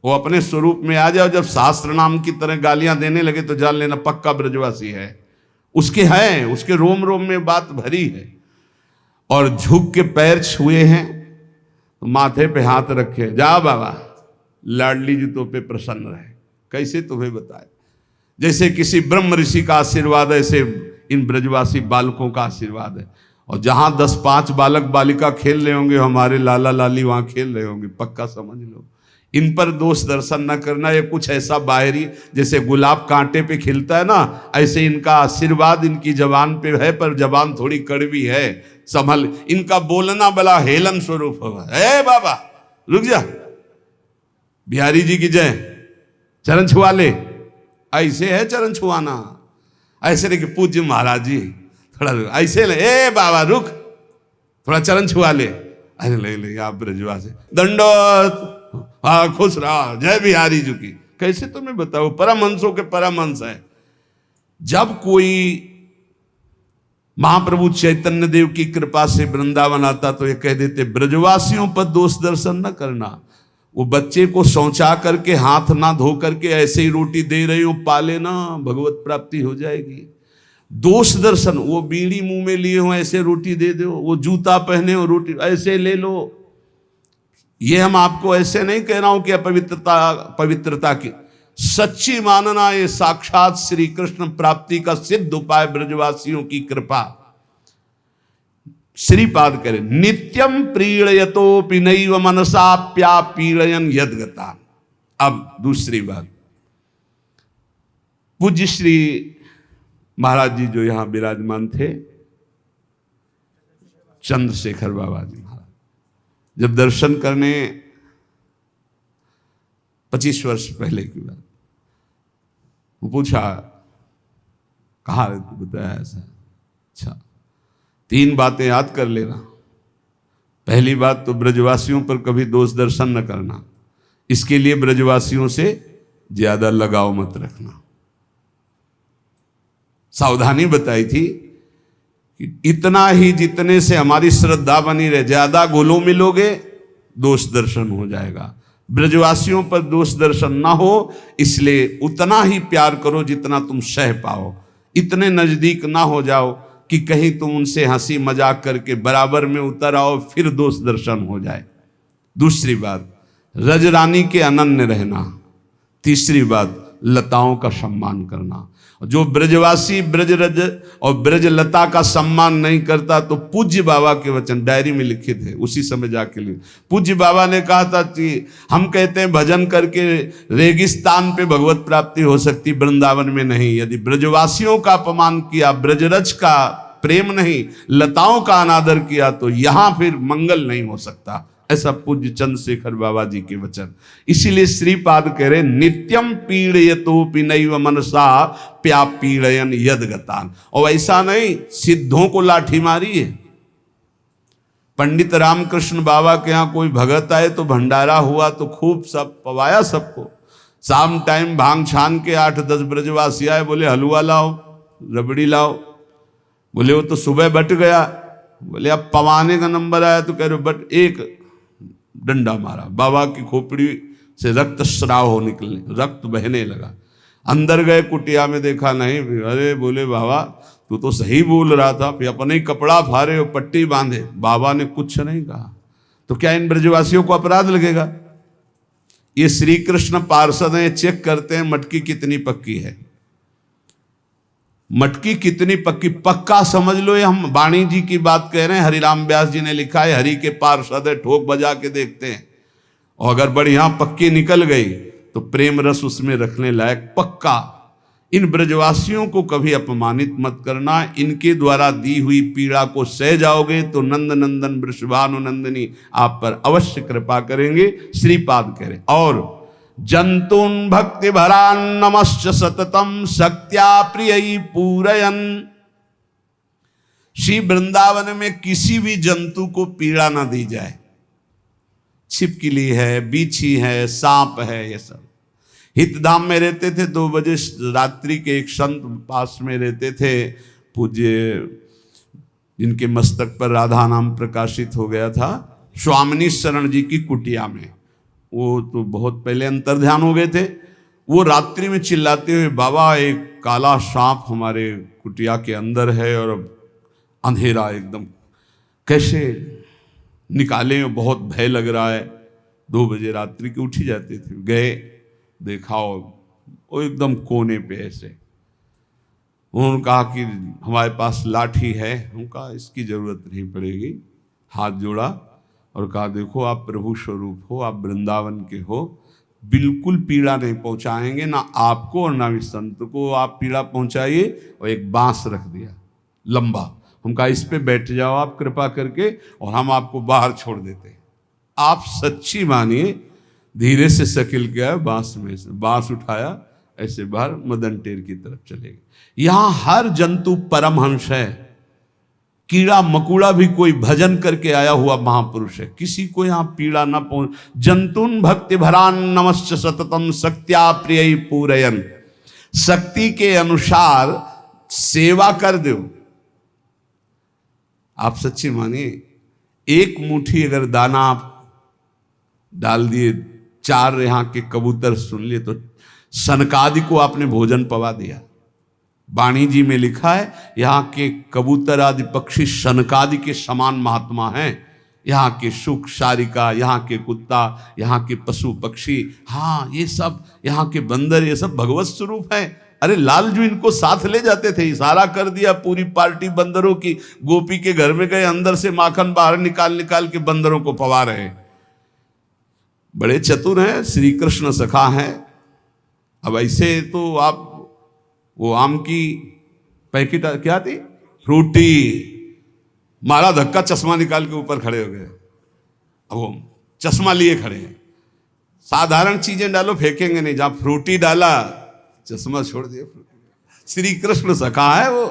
वो अपने स्वरूप में आ जाओ। जब शास्त्र नाम की तरह गालियां देने लगे तो जान लेना पक्का ब्रजवासी है। उसके हैं, उसके रोम रोम में बात भरी है। और झुक के पैर छुए हैं, तो माथे पे हाथ रखे, जा बाबा लाडली जी तो पे प्रसन्न रहे। कैसे तुम्हें बताए, जैसे किसी ब्रह्म ऋषि का आशीर्वाद है, ऐसे इन ब्रजवासी बालकों का आशीर्वाद है। और जहां 10-5 बालक बालिका खेल रहे होंगे, हमारे लाला लाली वहां खेल रहे होंगे, पक्का समझ लो। इन पर दोष दर्शन न करना। ये कुछ ऐसा बाहरी, जैसे गुलाब कांटे पे खिलता है ना, ऐसे इनका आशीर्वाद इनकी जबान पे है, पर जबान थोड़ी कड़वी है, संभल। इनका बोलना बड़ा हेलन स्वरूप होगा। ए बाबा रुक जा, बिहारी जी की जय, चरण छुआ ले। ऐसे है चरण छुआना, ऐसे नहीं कि पूज्य महाराज जी थोड़ा ऐसे ले, ए बाबा रुक, थोड़ा चरण छुआ ले। अरे ले आप ब्रजवासी दंडोत, हाँ खुश रहा, जय बिहारी जी की। कैसे तुम्हें बताओ, परमहंसों के परमहंस है। जब कोई महाप्रभु चैतन्य देव की कृपा से वृंदावन आता तो ये कह देते, ब्रजवासियों पर दोष दर्शन न करना। वो बच्चे को शौचा करके, हाथ ना धो करके ऐसे ही रोटी दे रही हो, पाले ना, भगवत प्राप्ति हो जाएगी। दोष दर्शन, वो बीड़ी मुंह में लिए हो ऐसे रोटी दे दो, वो जूता पहने हो रोटी ऐसे ले लो। ये हम आपको ऐसे नहीं कह रहा हूं कि पवित्रता की, सच्ची मानना ये साक्षात श्री कृष्ण प्राप्ति का सिद्ध उपाय ब्रजवासियों की कृपा। श्रीपाद करे, नित्यम प्रीड़यतोपि नैव मनसा प्यापीड़यन् यद्गतान्। अब दूसरी बात, पूज्य श्री महाराज जी जो यहां विराजमान थे, चंद्रशेखर बाबा जी महाराज, जब दर्शन करने 25 वर्ष पहले की बात, वो पूछा कहाँ बताया ऐसा, अच्छा, 3 बातें याद कर लेना। पहली बात तो ब्रजवासियों पर कभी दोष दर्शन न करना, इसके लिए ब्रजवासियों से ज्यादा लगाव मत रखना। सावधानी बताई थी कि इतना ही जितने से हमारी श्रद्धा बनी रहे, ज्यादा घुलो मिलोगे दोष दर्शन हो जाएगा। ब्रजवासियों पर दोष दर्शन ना हो, इसलिए उतना ही प्यार करो जितना तुम सह पाओ। इतने नजदीक ना हो जाओ कि कहीं तुम उनसे हंसी मजाक करके बराबर में उतर आओ, फिर दोष दर्शन हो जाए। दूसरी बात, रजरानी के अनन्य रहना। तीसरी बात, लताओं का सम्मान करना। जो ब्रजवासी ब्रजरज और ब्रजलता का सम्मान नहीं करता, तो पूज्य बाबा के वचन डायरी में लिखे थे, उसी समय जाके लिखे। पूज्य बाबा ने कहा था कि हम कहते हैं भजन करके रेगिस्तान पे भगवत प्राप्ति हो सकती, वृंदावन में नहीं। यदि ब्रजवासियों का अपमान किया, ब्रजरज का प्रेम नहीं, लताओं का अनादर किया, तो यहां फिर मंगल नहीं हो सकता। ऐसा पूज्य चंद्रशेखर बाबा जी के वचन। इसीलिए श्रीपाद कह रहे, नित्यम पीड़यतोपि नैव मनसा प्या पीड़यन यदगतान। और ऐसा नहीं सिद्धों को लाठी मारी है। पंडित रामकृष्ण बाबा के यहाँ कोई भगत आए तो भंडारा हुआ तो खूब सब पवाया सबको। शाम टाइम भांग छान के 8-10 ब्रजवासी आए, बोले हलवा लाओ, रबड़ी लाओ। बोले वो तो सुबह बट गया। बोले अब पवाने का नंबर आया तो कह रहे बट, एक डंडा मारा, बाबा की खोपड़ी से रक्त स्राव हो निकलने, रक्त बहने लगा। अंदर गए, कुटिया में देखा नहीं। अरे बोले बाबा तू तो सही बोल रहा था, फिर अपने ही कपड़ा फाड़े और पट्टी बांधे। बाबा ने कुछ नहीं कहा। तो क्या इन ब्रजवासियों को अपराध लगेगा? ये श्री कृष्ण पार्षद हैं, चेक करते हैं मटकी कितनी पक्की है। मटकी कितनी पक्की, पक्का समझ लो। ये हम वाणी जी की बात कह रहे हैं। हरिराम व्यास जी ने लिखा है, हरि के पार्षद है, ठोक बजा के देखते हैं, और अगर बढ़िया पक्की निकल गई तो प्रेम रस उसमें रखने लायक पक्का। इन ब्रजवासियों को कभी अपमानित मत करना। इनके द्वारा दी हुई पीड़ा को सह जाओगे तो नंद नंदन वृषभानुनंदिनी आप पर अवश्य कृपा करेंगे। श्रीपाद कह रहे, और जंतून भक्ति भरान नमश्च सततम शक्त्या प्रिय पूरयन। श्री वृंदावन में किसी भी जंतु को पीड़ा ना दी जाए। छिपकली है, बीछी है, सांप है, ये सब। हितधाम में रहते थे, 2 बजे रात्रि के एक संत पास में रहते थे, पूज्य जिनके मस्तक पर राधा नाम प्रकाशित हो गया था, स्वामिनी शरण जी की कुटिया में। वो तो बहुत पहले अंतर्ध्यान हो गए थे। वो रात्रि में चिल्लाते हुए, बाबा एक काला सांप हमारे कुटिया के अंदर है और अंधेरा एकदम, कैसे निकाले, बहुत भय लग रहा है। 2 बजे रात्रि के उठ ही जाते थे। गए, देखा वो एकदम कोने पे ऐसे। उन्होंने कहा कि हमारे पास लाठी है। हम कहा इसकी जरूरत नहीं पड़ेगी। हाथ जोड़ा और कहा देखो आप प्रभु स्वरूप हो, आप वृंदावन के हो, बिल्कुल पीड़ा नहीं पहुंचाएंगे, ना आपको और ना भी संत को आप पीड़ा पहुंचाइए। और एक बांस रख दिया लंबा। हम कहा इस पे बैठ जाओ आप कृपा करके, और हम आपको बाहर छोड़ देते हैं। आप सच्ची मानिए, धीरे से शकील गया, बांस में से बांस उठाया, ऐसे बाहर मदन टेर की तरफ चले गए। यहां हर जंतु परमहंस है। कीड़ा मकुड़ा भी कोई भजन करके आया हुआ महापुरुष है। किसी को यहां पीड़ा ना पहुंच। जंतुन भक्ति भरान नमश्च सततम शक्त्या प्रिय पूरयन। शक्ति के अनुसार सेवा कर दो। आप सच्ची मानिए, एक मुट्ठी अगर दाना आप डाल दिए, 4 यहाँ के कबूतर सुन लिए, तो सनकादि को आपने भोजन पवा दिया। वाणी जी में लिखा है, यहाँ के कबूतर आदि पक्षी सनकादि के समान महात्मा हैं। यहाँ के सुख सारिका, यहाँ के कुत्ता, यहाँ के पशु पक्षी, हाँ ये सब, यहाँ के बंदर, ये सब भगवत स्वरूप हैं। अरे लालजू इनको साथ ले जाते थे, इशारा कर दिया, पूरी पार्टी बंदरों की गोपी के घर में गए, अंदर से माखन बाहर निकाल निकाल के बंदरों को पवा रहे। बड़े चतुर हैं, श्री कृष्ण सखा हैं। अब ऐसे तो आप वो आम की पैकेट क्या थी, फ्रूटी, मारा धक्का, चश्मा निकाल के ऊपर खड़े हो गए। अब वो चश्मा लिए खड़े हैं। साधारण चीजें डालो फेंकेंगे नहीं, जहां फ्रूटी डाला चश्मा छोड़ दिया। श्री कृष्ण सखा है वो,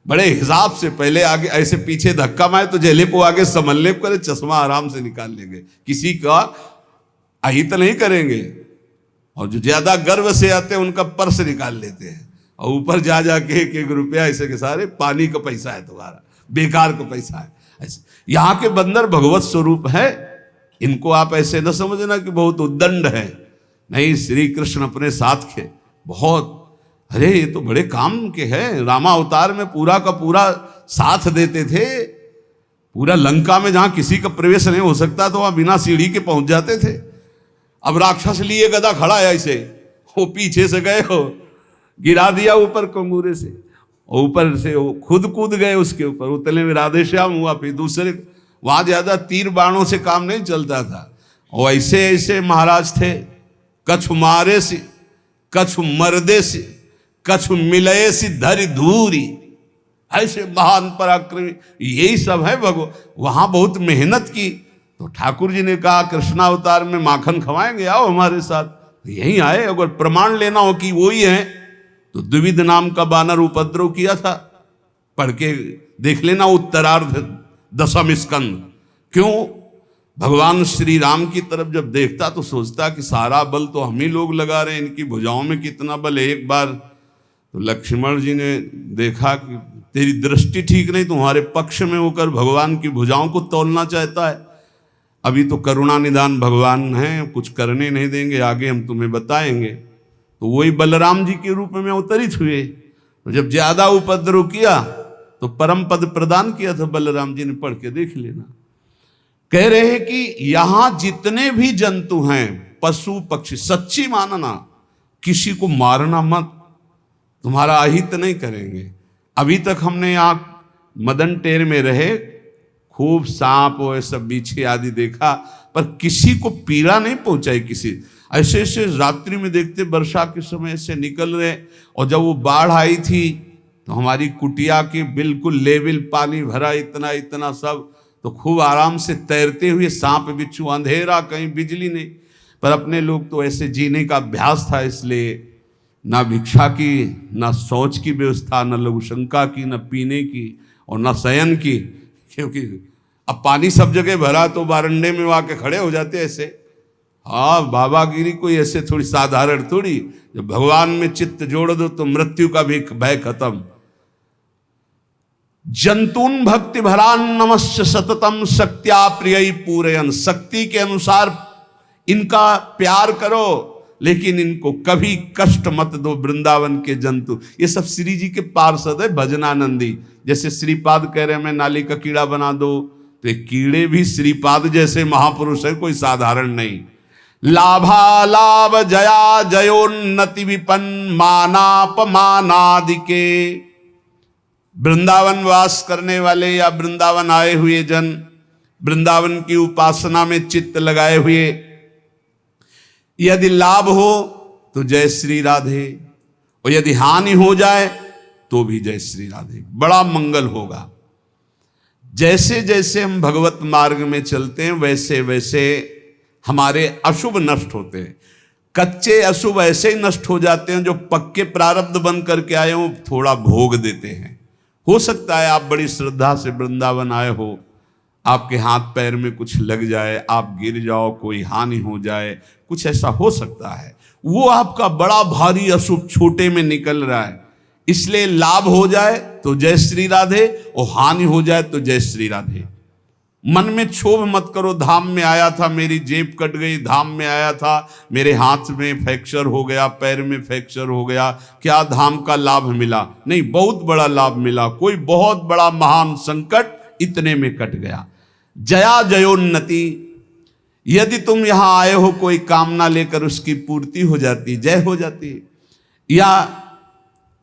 बड़े हिसाब से पहले आगे ऐसे पीछे धक्का मारे तो जेलेप वो आगे समलेप करे, चश्मा आराम से निकाल लेंगे, किसी का अहित नहीं करेंगे। और जो ज्यादा गर्व से आते हैं उनका पर्स निकाल लेते हैं और ऊपर जा जाके 1-1 रुपया ऐसे के सारे पानी का पैसा है तुम्हारा, बेकार का पैसा है। ऐसे यहाँ के बंदर भगवत स्वरूप है, इनको आप ऐसे न समझना कि बहुत उद्दंड है, नहीं, श्री कृष्ण अपने साथ के बहुत, अरे ये तो बड़े काम के हैं। रामावतार में पूरा का पूरा साथ देते थे, पूरा लंका में जहां किसी का प्रवेश नहीं हो सकता तो वहां बिना सीढ़ी के पहुंच जाते थे। अब राक्षस लिए गदा खड़ा है ऐसे, वो पीछे से गए हो, गिरा दिया ऊपर कंगूरे से, और ऊपर से वो खुद कूद गए उसके ऊपर, उतने में राधेश्याम हुआ। फिर दूसरे वहां ज्यादा तीर बाणों से काम नहीं चलता था, और ऐसे ऐसे महाराज थे, कछु मारे से, कछु मर्दे से, कछु मिलये से धरि धूरी, ऐसे महान पराक्रमी, यही सब है भगवान। वहां बहुत मेहनत की तो ठाकुर जी ने कहा कृष्णावतार में माखन खवाएंगे, आओ हमारे साथ। तो यहीं आए, अगर प्रमाण लेना हो कि वो ही है तो द्विविध नाम का बानर उपद्रव किया था, पढ़ के देख लेना, उत्तरार्ध 10वें स्कंद। क्यों? भगवान श्री राम की तरफ जब देखता तो सोचता कि सारा बल तो हम ही लोग लगा रहे हैं, इनकी भुजाओं में कितना बल है। एक बार तो लक्ष्मण जी ने देखा कि तेरी दृष्टि ठीक नहीं, तुम्हारे पक्ष में होकर भगवान की भुजाओं को तोलना चाहता है। अभी तो करुणा निदान भगवान हैं, कुछ करने नहीं देंगे, आगे हम तुम्हें बताएंगे। तो वही बलराम जी के रूप में अवतरित हुए। तो जब ज्यादा उपद्रव किया तो परम पद प्रदान किया था बलराम जी ने, पढ़ के देख लेना। कह रहे हैं कि यहां जितने भी जंतु हैं, पशु पक्षी, सच्ची मानना, किसी को मारना मत, तुम्हारा अहित नहीं करेंगे। अभी तक हमने यहाँ मदन टेर में रहे, खूब सांप और सब बिच्छू आदि देखा, पर किसी को पीड़ा नहीं पहुंचाई। किसी ऐसे ऐसे रात्रि में देखते वर्षा के समय से निकल रहे, और जब वो बाढ़ आई थी तो हमारी कुटिया के बिल्कुल लेवल पानी भरा, इतना इतना सब, तो खूब आराम से तैरते हुए सांप बिच्छू, अंधेरा, कहीं बिजली नहीं। पर अपने लोग तो ऐसे जीने का अभ्यास था, इसलिए ना भिक्षा की, ना शौच की व्यवस्था, ना लघुशंका की, ना पीने की और ना शयन की, क्योंकि अब पानी सब जगह भरा तो बारंडे में आके खड़े हो जाते ऐसे। हाँ, बाबागिरी कोई ऐसे थोड़ी साधारण थोड़ी, जब भगवान में चित्त जोड़ दो तो मृत्यु का भी भय खत्म। जंतून भक्ति भरान नमस्य सततम शक्त्या प्रिय पूरयन, शक्ति के अनुसार इनका प्यार करो, लेकिन इनको कभी कष्ट मत दो। वृंदावन के जंतु ये सब श्री जी के पार्षद है, भजनानंदी। जैसे श्रीपाद कह रहे हैं मैं नाली का कीड़ा बना दो, तो कीड़े भी श्रीपाद जैसे महापुरुष है, कोई साधारण नहीं। लाभा लाभ जया जयोन्नति विपन्न मानापमानादि के, वृंदावन वास करने वाले या वृंदावन आए हुए जन, वृंदावन की उपासना में चित्त लगाए हुए, यदि लाभ हो तो जय श्री राधे, और यदि हानि हो जाए तो भी जय श्री राधे, बड़ा मंगल होगा। जैसे जैसे हम भगवत मार्ग में चलते हैं वैसे वैसे हमारे अशुभ नष्ट होते हैं। कच्चे अशुभ ऐसे ही नष्ट हो जाते हैं, जो पक्के प्रारब्ध बन करके आए हो थोड़ा भोग देते हैं। हो सकता है आप बड़ी श्रद्धा से वृंदावन आए हो, आपके हाथ पैर में कुछ लग जाए, आप गिर जाओ, कोई हानि हो जाए, कुछ ऐसा हो सकता है। वो आपका बड़ा भारी अशुभ छोटे में निकल रहा है, इसलिए लाभ हो जाए तो जय श्री राधे, और हानि हो जाए तो जय श्री राधे। मन में क्षोभ मत करो, धाम में आया था मेरी जेब कट गई, धाम में आया था मेरे हाथ में फ्रैक्चर हो गया, पैर में फ्रैक्चर हो गया, क्या धाम का लाभ मिला? नहीं, बहुत बड़ा लाभ मिला। कोई बहुत बड़ा महान संकट इतने में कट गया। जया जयोन्नति, यदि तुम यहां आए हो कोई कामना लेकर, उसकी पूर्ति हो जाती, जय हो जाती, या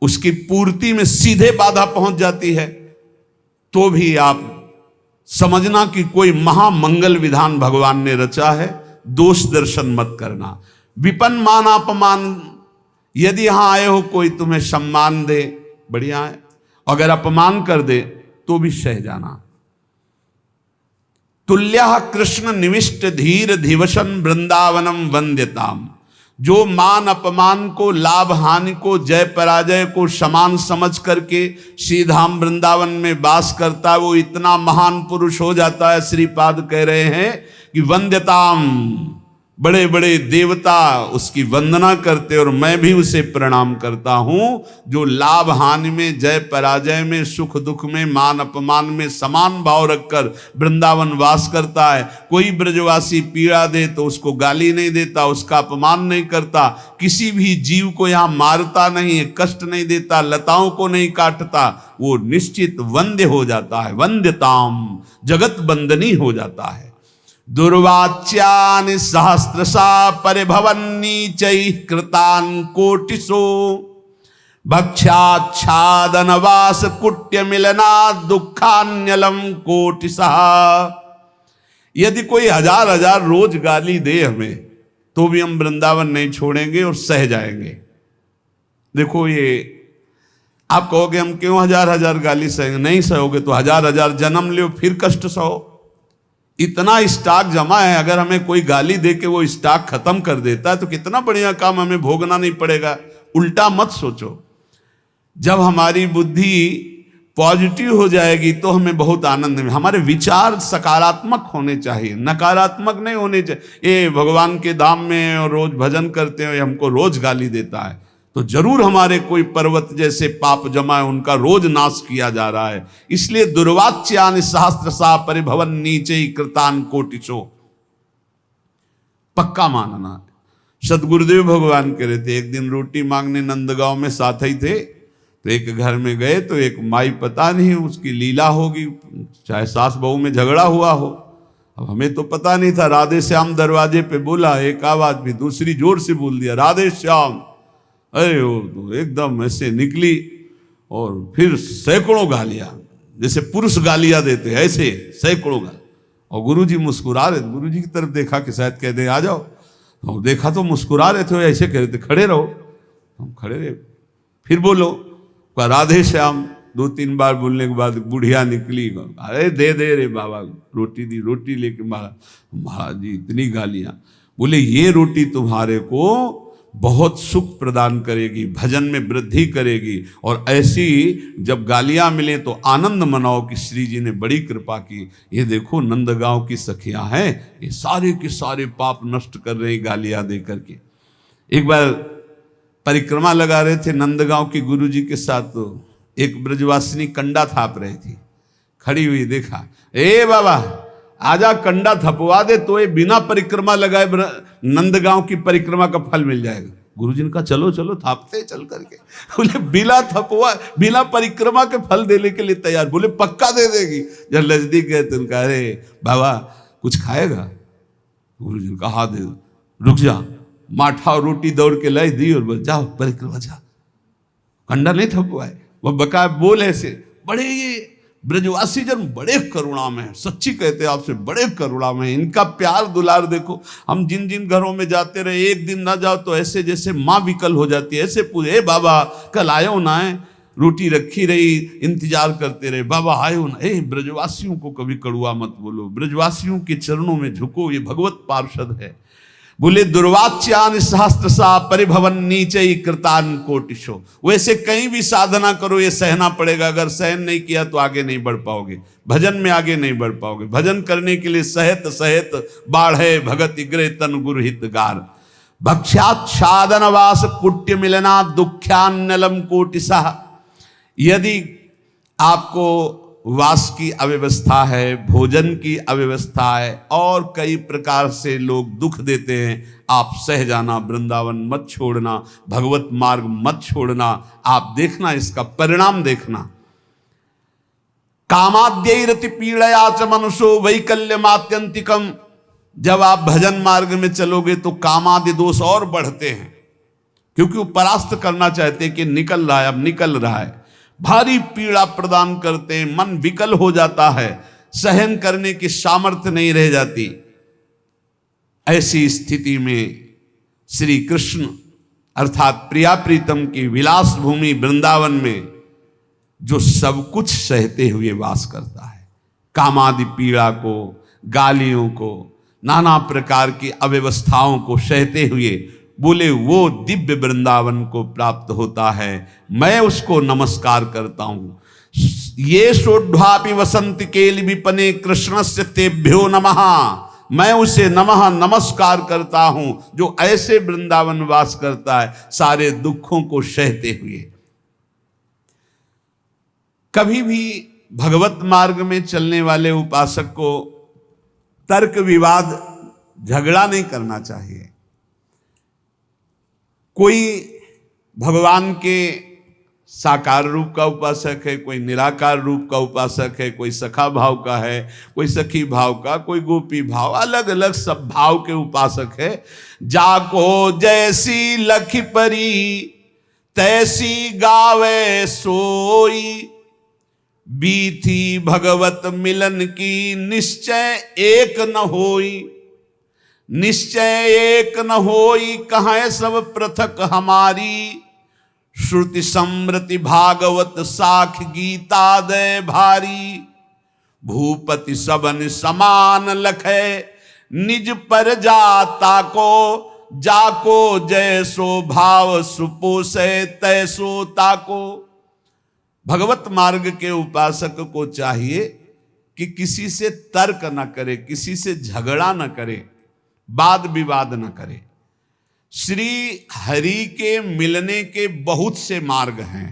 उसकी पूर्ति में सीधे बाधा पहुंच जाती है, तो भी आप समझना कि कोई महामंगल विधान भगवान ने रचा है। दोष दर्शन मत करना। विपन्न मान अपमान, यदि यहां आए हो कोई तुम्हें सम्मान दे, बढ़िया है, अगर अपमान कर दे तो भी सह जाना। तुल्यः कृष्ण निविष्ट धीर धिवसन वृंदावनम वंद्यताम, जो मान अपमान को, लाभ हानि को, जय पराजय को समान समझ करके श्रीधाम वृंदावन में वास करता है, वो इतना महान पुरुष हो जाता है। श्रीपाद कह रहे हैं कि वंद्यताम, बड़े बड़े देवता उसकी वंदना करते और मैं भी उसे प्रणाम करता हूं। जो लाभ हानि में, जय पराजय में, सुख दुख में, मान अपमान में समान भाव रखकर वृंदावन वास करता है। कोई ब्रजवासी पीड़ा दे तो उसको गाली नहीं देता, उसका अपमान नहीं करता, किसी भी जीव को यहां मारता नहीं है, कष्ट नहीं देता, लताओं को नहीं काटता, वो निश्चित वंद्य हो जाता है। वंद्यताम, जगत बंदनी हो जाता है। दुर्वाच्यानि सहस्रशा परिभवन्नीचैः कृतान् कोटिशो भक्ष्याच्छादनवास कुट्य मिलना दुखान्यलम कोटिशः। यदि कोई हजार हजार रोज गाली दे हमें तो भी हम वृंदावन नहीं छोड़ेंगे और सह जाएंगे। देखो, ये आप कहोगे हम क्यों हजार हजार गाली सहेंगे? नहीं सहोगे तो हजार हजार जन्म लो फिर कष्ट सहो। इतना स्टॉक जमा है, अगर हमें कोई गाली दे के वो स्टॉक खत्म कर देता है तो कितना बढ़िया काम, हमें भोगना नहीं पड़ेगा। उल्टा मत सोचो। जब हमारी बुद्धि पॉजिटिव हो जाएगी तो हमें बहुत आनंद में, हमारे विचार सकारात्मक होने चाहिए, नकारात्मक नहीं होने चाहिए। ये भगवान के धाम में और रोज भजन करते हैं, हमको रोज गाली देता है तो जरूर हमारे कोई पर्वत जैसे पाप जमा है, उनका रोज नाश किया जा रहा है। इसलिए दुर्वाच्यानि सहस्रशा परिभवन नीचे कृतान कोटिशो, पक्का मानना। सदगुरुदेव भगवान कह रहे थे, एक दिन रोटी मांगने नंदगांव में साथ ही थे, तो एक घर में गए तो एक माई, पता नहीं उसकी लीला होगी, चाहे सास बहू में झगड़ा हुआ हो, अब हमें तो पता नहीं था। राधे श्याम दरवाजे पे बोला, एक आवाज भी दूसरी जोर से बोल दिया, राधे श्याम। अरे वो तो एकदम ऐसे निकली और फिर सैकड़ों गालियां, जैसे पुरुष गालियां देते हैं ऐसे सैकड़ों गालियां। और गुरुजी मुस्कुरा रहे, गुरुजी की तरफ देखा कि शायद कह दे आ जाओ, तो देखा तो मुस्कुरा रहे थे, ऐसे कह रहे थे खड़े रहो। हम खड़े रहे, फिर बोलो राधे श्याम। 2-3 बार बोलने के बाद बुढ़िया निकली, अरे दे दे रे बाबा, रोटी दी, रोटी लेके महाराज जी इतनी गालियां। बोले ये रोटी तुम्हारे को बहुत सुख प्रदान करेगी, भजन में वृद्धि करेगी, और ऐसी जब गालियां मिले तो आनंद मनाओ कि श्री जी ने बड़ी कृपा की। ये देखो नंदगांव की सखियां हैं, ये सारे के सारे पाप नष्ट कर रही गालियां दे करके। एक बार परिक्रमा लगा रहे थे नंदगांव की गुरुजी के साथ, तो एक ब्रजवासिनी कंडा थाप रही थी, खड़ी हुई, देखा, ए बाबा आजा कंडा थपवा दे तो ये बिना परिक्रमा लगाए नंदगांव की परिक्रमा का फल मिल जाएगा। गुरुजी ने कहा चलो चलो थापते चल करके। बोले बिना थपवा, बिना परिक्रमा के फल देने के लिए तैयार। बोले पक्का दे देगी। जब नजदीक गए तो उनका, अरे बाबा कुछ खाएगा? गुरुजी ने कहा हाँ दे, रुक जा। माठा और रोटी दौड़ के लाई दी और बस जाओ परिक्रमा जा। कंडा नहीं थपवाए, वह बका बोल ऐसे। बड़े ये ब्रजवासी जन बड़े करुणा में, सच्ची कहते हैं आपसे, बड़े करुणा में। इनका प्यार दुलार देखो। हम जिन जिन घरों में जाते रहे, एक दिन ना जाओ तो ऐसे जैसे माँ विकल हो जाती है, ऐसे पूछे, ए बाबा कल आयो ना है? रोटी रखी रही, इंतजार करते रहे, बाबा आयो ना? ए ब्रजवासियों को कभी कड़ुआ मत बोलो, ब्रजवासियों के चरणों में झुको, ये भगवत पार्षद है। बोले दुर्वाच्यानि सहस्रशा परिभवन नीचे कृतान कोटिशो। वैसे कहीं भी साधना करो ये सहना पड़ेगा, अगर सहन नहीं किया तो आगे नहीं बढ़ पाओगे, भजन में आगे नहीं बढ़ पाओगे। भजन करने के लिए सहत सहत बाढ़े भगत इग्रे तन गुरु हितगार। भक्ष्याच्छादनवास कुट्य मिलना दुख्यान्नलम कोटिशः। यदि आपको वास की अव्यवस्था है, भोजन की अव्यवस्था है, और कई प्रकार से लोग दुख देते हैं, आप सह जाना, वृंदावन मत छोड़ना, भगवत मार्ग मत छोड़ना। आप देखना इसका परिणाम देखना। कामाद्यैरति पीड़या च मनुष्यो वैकल्यमात्यंतिकम। जब आप भजन मार्ग में चलोगे तो कामादि दोष और बढ़ते हैं, क्योंकि वो परास्त करना चाहते हैं कि निकल रहा है, अब निकल रहा है। भारी पीड़ा प्रदान करते हैं, मन विकल हो जाता है, सहन करने की सामर्थ्य नहीं रह जाती। ऐसी स्थिति में श्री कृष्ण अर्थात प्रिया प्रीतम की विलास भूमि वृंदावन में जो सब कुछ सहते हुए वास करता है, कामादि पीड़ा को, गालियों को, नाना प्रकार की अव्यवस्थाओं को सहते हुए बोले वो दिव्य वृंदावन को प्राप्त होता है, मैं उसको नमस्कार करता हूं। ये सोढ़्वापि वसंत केल विपने कृष्णस्य तेभ्यो नमः, मैं उसे नमः नमस्कार करता हूं जो ऐसे वृंदावन वास करता है सारे दुखों को सहते हुए। कभी भी भगवत मार्ग में चलने वाले उपासक को तर्क विवाद झगड़ा नहीं करना चाहिए। कोई भगवान के साकार रूप का उपासक है, कोई निराकार रूप का उपासक है, कोई सखा भाव का है, कोई सखी भाव का, कोई गोपी भाव, अलग अलग सब भाव के उपासक है। जाको जैसी लखी परी तैसी गावे सोई, बीथी भगवत मिलन की निश्चय एक न होई। निश्चय एक न होई कहाँ सब पृथक हमारी, श्रुति समृति भागवत साख गीता दय भारी। भूपति सबन समान लखे निज पर जाता को, जाको जैसो भाव सुपोसे तैसो ताको। भगवत मार्ग के उपासक को चाहिए कि किसी से तर्क न करे, किसी से झगड़ा न करे, वाद विवाद न करे। श्री हरि के मिलने के बहुत से मार्ग हैं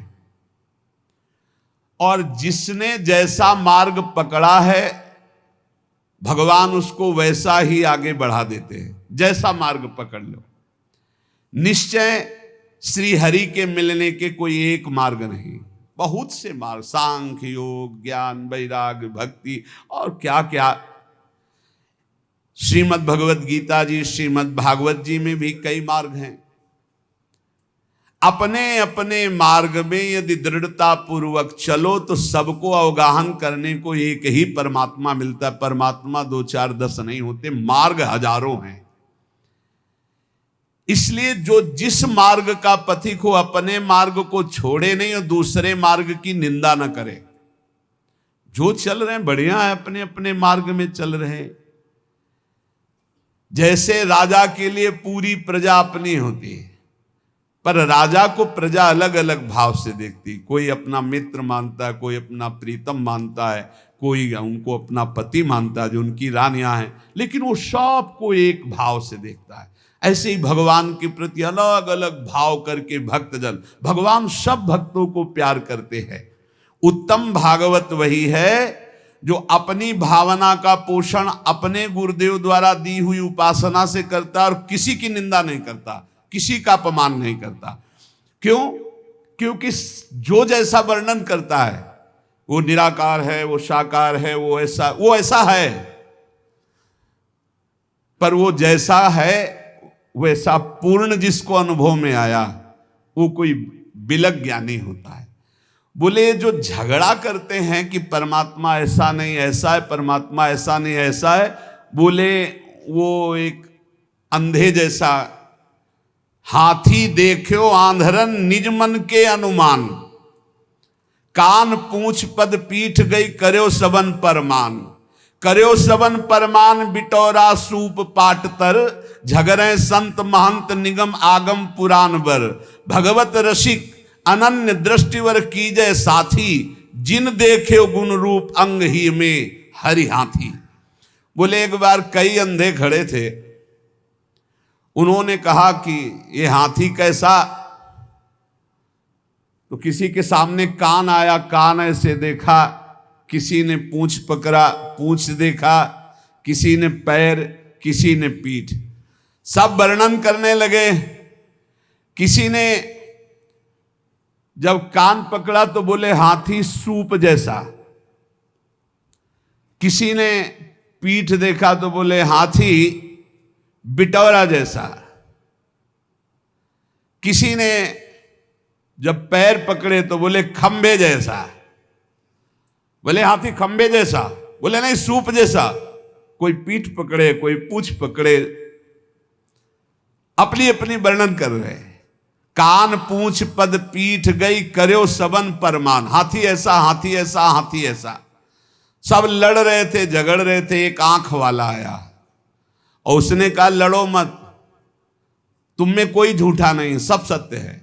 और जिसने जैसा मार्ग पकड़ा है भगवान उसको वैसा ही आगे बढ़ा देते हैं। जैसा मार्ग पकड़ लो, निश्चय श्री हरि के मिलने के कोई एक मार्ग नहीं, बहुत से मार्ग, सांख्य योग ज्ञान वैराग्य भक्ति और क्या क्या। श्रीमद् भगवत गीता जी श्रीमद् भागवत जी में भी कई मार्ग हैं। अपने अपने मार्ग में यदि दृढ़ता पूर्वक चलो तो सबको अवगाहन करने को एक ही परमात्मा मिलता है। परमात्मा 2 4 10 नहीं होते, मार्ग हजारों हैं। इसलिए जो जिस मार्ग का पथिक हो अपने मार्ग को छोड़े नहीं और दूसरे मार्ग की निंदा न करे। जो चल रहे हैं बढ़िया है, अपने अपने मार्ग में चल रहे हैं। जैसे राजा के लिए पूरी प्रजा अपनी होती है, पर राजा को प्रजा अलग अलग भाव से देखती। कोई अपना मित्र मानता है, कोई अपना प्रीतम मानता है, कोई उनको अपना पति मानता है जो उनकी रानियां हैं, लेकिन वो सबको एक भाव से देखता है। ऐसे ही भगवान के प्रति अलग अलग भाव करके भक्तजन, भगवान सब भक्तों को प्यार करते हैं। उत्तम भागवत वही है जो अपनी भावना का पोषण अपने गुरुदेव द्वारा दी हुई उपासना से करता है और किसी की निंदा नहीं करता, किसी का अपमान नहीं करता। क्यों? क्योंकि जो जैसा वर्णन करता है वो निराकार है, वो साकार है, वो ऐसा है, पर वो जैसा है वैसा पूर्ण जिसको अनुभव में आया वो कोई बिलक ज्ञानी होता है। बोले जो झगड़ा करते हैं कि परमात्मा ऐसा नहीं ऐसा है, परमात्मा ऐसा नहीं ऐसा है, बोले वो एक अंधे जैसा। हाथी देखो आंधरन निज मन के अनुमान, कान पूंछ पद पीठ गई कर्यो सबन परमान। कर्यो सबन परमान बिटौरा सूप पाट तर, झगरे संत महंत निगम आगम पुराण बर। भगवत रसिक अनन्य दृष्टिवर कीजय साथी, जिन देखे गुण रूप अंग ही में हरि हाथी। बोले एक बार कई अंधे खड़े थे, उन्होंने कहा कि ये हाथी कैसा, तो किसी के सामने कान आया, कान ऐसे देखा, किसी ने पूंछ पकड़ा, पूंछ देखा, किसी ने पैर, किसी ने पीठ, सब वर्णन करने लगे। किसी ने जब कान पकड़ा तो बोले हाथी सूप जैसा, किसी ने पीठ देखा तो बोले हाथी बिटौरा जैसा, किसी ने जब पैर पकड़े तो बोले खंबे जैसा। बोले हाथी खंबे जैसा, बोले नहीं सूप जैसा। कोई पीठ पकड़े, कोई पूंछ पकड़े, अपनी अपनी वर्णन कर रहे हैं। कान पूंछ पद पीठ गई कर्यो सबन परमान। हाथी ऐसा, हाथी ऐसा, हाथी ऐसा, सब लड़ रहे थे, झगड़ रहे थे। एक आंख वाला आया और उसने कहा लड़ो मत, तुम में कोई झूठा नहीं, सब सत्य है,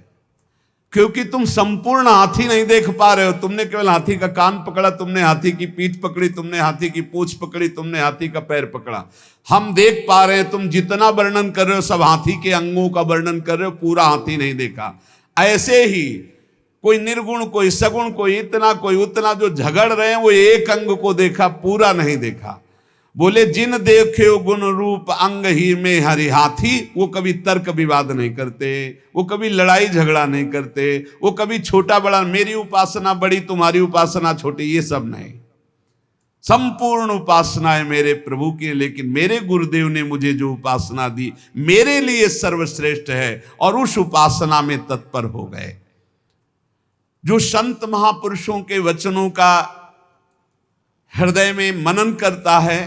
क्योंकि तुम संपूर्ण हाथी नहीं देख पा रहे हो। तुमने केवल हाथी का कान पकड़ा, तुमने हाथी की पीठ पकड़ी, तुमने हाथी की पूंछ पकड़ी, तुमने हाथी का पैर पकड़ा। हम देख पा रहे हैं, तुम जितना वर्णन कर रहे हो सब हाथी के अंगों का वर्णन कर रहे हो, पूरा हाथी नहीं देखा। ऐसे ही कोई निर्गुण, कोई सगुण, कोई इतना, कोई उतना, जो झगड़ रहे हैं वो एक अंग को देखा, पूरा नहीं देखा। बोले जिन देखे गुण रूप अंग ही में हरि हाथी, वो कभी तर्क विवाद नहीं करते, वो कभी लड़ाई झगड़ा नहीं करते, वो कभी छोटा बड़ा, मेरी उपासना बड़ी तुम्हारी उपासना छोटी, ये सब नहीं। संपूर्ण उपासना है मेरे प्रभु की, लेकिन मेरे गुरुदेव ने मुझे जो उपासना दी मेरे लिए सर्वश्रेष्ठ है, और उस उपासना में तत्पर हो गए। जो संत महापुरुषों के वचनों का हृदय में मनन करता है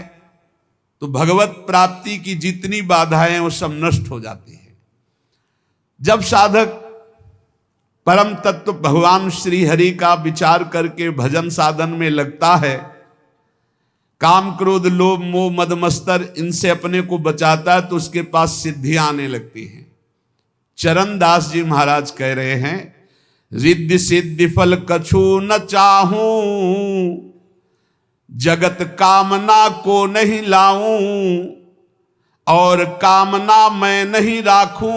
तो भगवत प्राप्ति की जितनी बाधाएं वो सब नष्ट हो जाती है। जब साधक परम तत्व भगवान श्री हरि का विचार करके भजन साधन में लगता है, काम क्रोध लोभ मोह मद मत्सर इनसे अपने को बचाता है, तो उसके पास सिद्धियां आने लगती हैं। चरण दास जी महाराज कह रहे हैं, रिद्धि सिद्धि फल कछु न चाहूं, जगत कामना को नहीं लाऊं, और कामना मैं नहीं राखूं,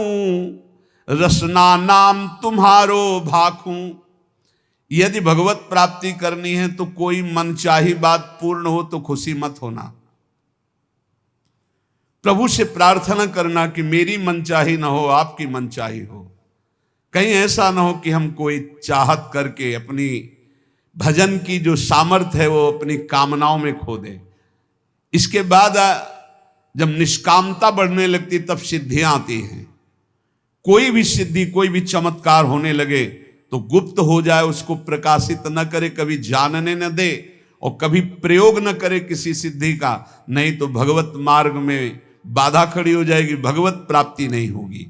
रसना नाम तुम्हारो भाखूं। यदि भगवत प्राप्ति करनी है तो कोई मनचाही बात पूर्ण हो तो खुशी मत होना। प्रभु से प्रार्थना करना कि मेरी मनचाही ना हो, आपकी मनचाही हो। कहीं ऐसा ना हो कि हम कोई चाहत करके अपनी भजन की जो सामर्थ्य है वो अपनी कामनाओं में खो दे। इसके बाद जब निष्कामता बढ़ने लगती तब सिद्धियां आती हैं। कोई भी सिद्धि, कोई भी चमत्कार होने लगे तो गुप्त हो जाए, उसको प्रकाशित न करे, कभी जानने न दे और कभी प्रयोग न करे किसी सिद्धि का, नहीं तो भगवत मार्ग में बाधा खड़ी हो जाएगी, भगवत प्राप्ति नहीं होगी।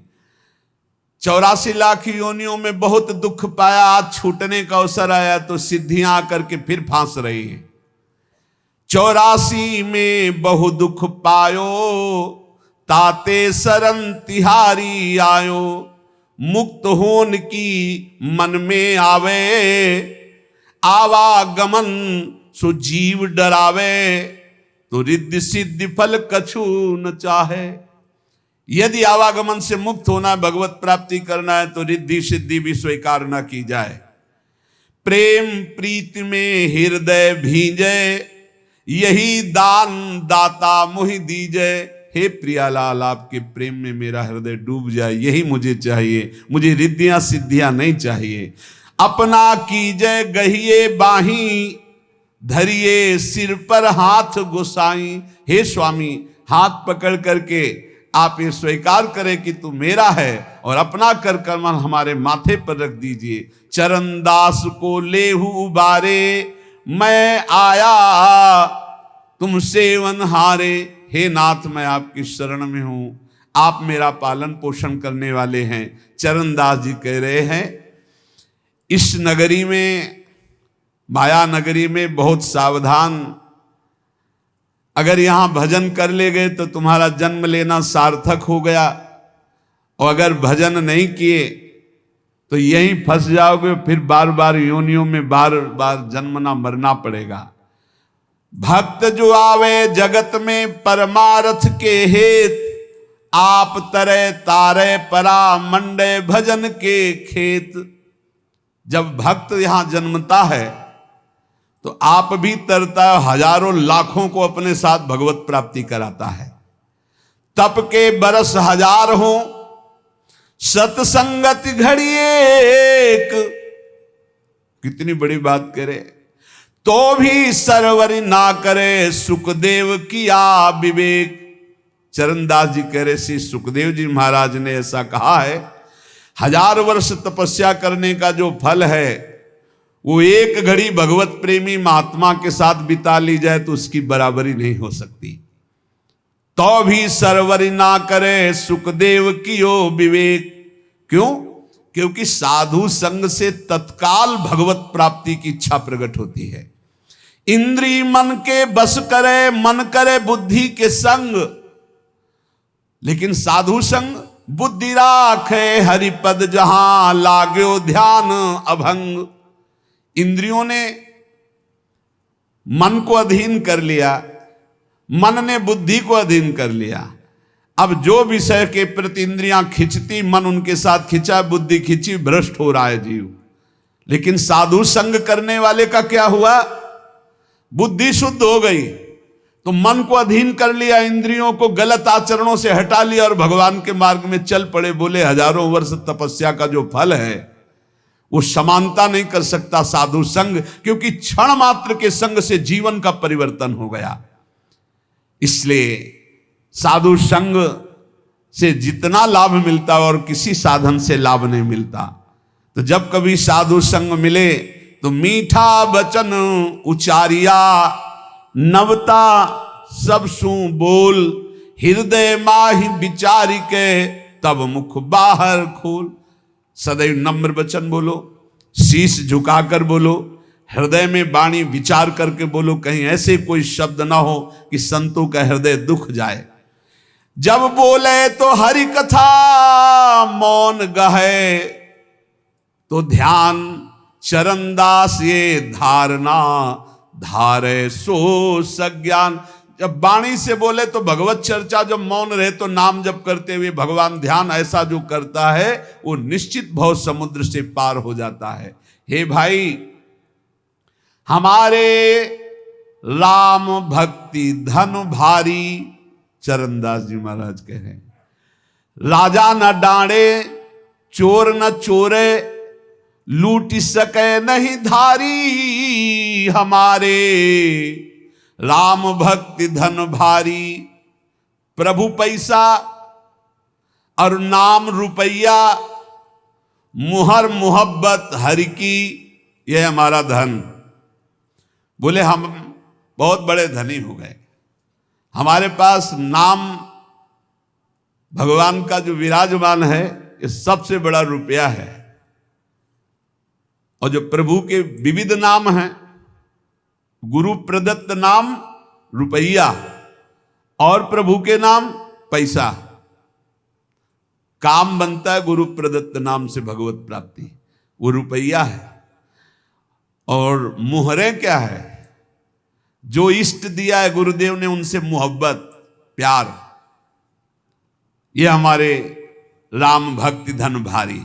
84 लाख योनियों में बहुत दुख पाया, आज छूटने का अवसर आया तो सिद्धियां आकर के फिर फांस रही हैं। 84 में बहु दुख पायो, ताते शरण तिहारी आयो, मुक्त होन की मन में आवे, आवागमन सो जीव डरावे, तो रिद्धि सिद्धि फल कछु न चाहे। यदि आवागमन से मुक्त होना है, भगवत प्राप्ति करना है, तो रिद्धि सिद्धि भी स्वीकार न की जाए। प्रेम प्रीति में हृदय भींजे, यही दान दाता मोहि दीजे। हे प्रियालाल, आपके प्रेम में मेरा हृदय डूब जाए, यही मुझे चाहिए। मुझे रिद्धियां सिद्धियां नहीं चाहिए। अपना कीजय गहिए बाही, धरिए सिर पर हाथ गोसाई। हे स्वामी, हाथ पकड़ करके आप ये स्वीकार करें कि तू मेरा है, और अपना कर कमल हमारे माथे पर रख दीजिए। चरण दास को लेहु उबारे, मैं आया तुम सेवन हारे। हे नाथ, मैं आपकी शरण में हूं, आप मेरा पालन पोषण करने वाले हैं। चरणदास जी कह रहे हैं, इस नगरी में, माया नगरी में बहुत सावधान, अगर यहां भजन कर ले गए तो तुम्हारा जन्म लेना सार्थक हो गया, और अगर भजन नहीं किए तो यहीं फंस जाओगे, फिर बार बार योनियों में बार बार जन्मना मरना पड़ेगा। भक्त जो आवे जगत में परमार्थ के हेत, आप तरे तारे परा मंडे भजन के खेत। जब भक्त यहां जन्मता है तो आप भी तरता है, हजारों लाखों को अपने साथ भगवत प्राप्ति कराता है। तप के बरस हजार हो, सतसंगत घड़ी एक। कितनी बड़ी बात करे, तो भी सरवरी ना करे, सुखदेव किया विवेक। चरणदास जी कह रहे, श्री सुखदेव जी महाराज ने ऐसा कहा है, 1000 वर्ष तपस्या करने का जो फल है वो एक घड़ी भगवत प्रेमी महात्मा के साथ बिता ली जाए तो उसकी बराबरी नहीं हो सकती। तो भी सरवरी ना करे, सुखदेव कियो विवेक। क्यों? क्योंकि साधु संग से तत्काल भगवत प्राप्ति की इच्छा प्रकट होती है। इंद्री मन के बस करे, मन करे बुद्धि के संग। लेकिन साधु संग बुद्धि राखे हरिपद जहां लाग्यो ध्यान अभंग। इंद्रियों ने मन को अधीन कर लिया, मन ने बुद्धि को अधीन कर लिया। अब जो विषय के प्रति इंद्रियां खिंचती, मन उनके साथ खिंचा, बुद्धि खिंची, भ्रष्ट हो रहा है जीव। लेकिन साधु संग करने वाले का क्या हुआ? बुद्धि शुद्ध हो गई, तो मन को अधीन कर लिया, इंद्रियों को गलत आचरणों से हटा लिया और भगवान के मार्ग में चल पड़े। बोले हजारों वर्ष तपस्या का जो फल है वो समानता नहीं कर सकता साधु संग, क्योंकि क्षण मात्र के संग से जीवन का परिवर्तन हो गया। इसलिए साधु संग से जितना लाभ मिलता और किसी साधन से लाभ नहीं मिलता। तो जब कभी साधु संग मिले तो मीठा वचन उचारिया, नवता सब सु बोल, हृदय माहि विचारी के तब मुख बाहर खोल। सदैव नम्र वचन बोलो, शीश झुकाकर बोलो, हृदय में वाणी विचार करके बोलो, कहीं ऐसे कोई शब्द ना हो कि संतों का हृदय दुख जाए। जब बोले तो हरि कथा मौन गहे, तो ध्यान चरणदास ये धारणा धारे सो सज्ञान। जब वाणी से बोले तो भगवत चर्चा, जब मौन रहे तो नाम जप करते हुए भगवान ध्यान, ऐसा जो करता है वो निश्चित भव समुद्र से पार हो जाता है। हे भाई, हमारे राम भक्ति धन भारी, चरणदास जी महाराज कह रहे हैं, राजा न डांडे चोर न चोरे, लूट सके नहीं धारी, हमारे राम भक्ति धन भारी। प्रभु पैसा और नाम रुपया, मुहर मोहब्बत हरि की, यह हमारा धन। बोले हम बहुत बड़े धनी हो गए, हमारे पास नाम भगवान का जो विराजमान है ये सबसे बड़ा रुपया है। और जो प्रभु के विविध नाम हैं, गुरु प्रदत्त नाम रुपया और प्रभु के नाम पैसा। काम बनता है गुरु प्रदत्त नाम से भगवत प्राप्ति, वो रुपया है। और मुहरें क्या है? जो इष्ट दिया है गुरुदेव ने उनसे मोहब्बत प्यार, ये हमारे राम भक्ति धन भारी।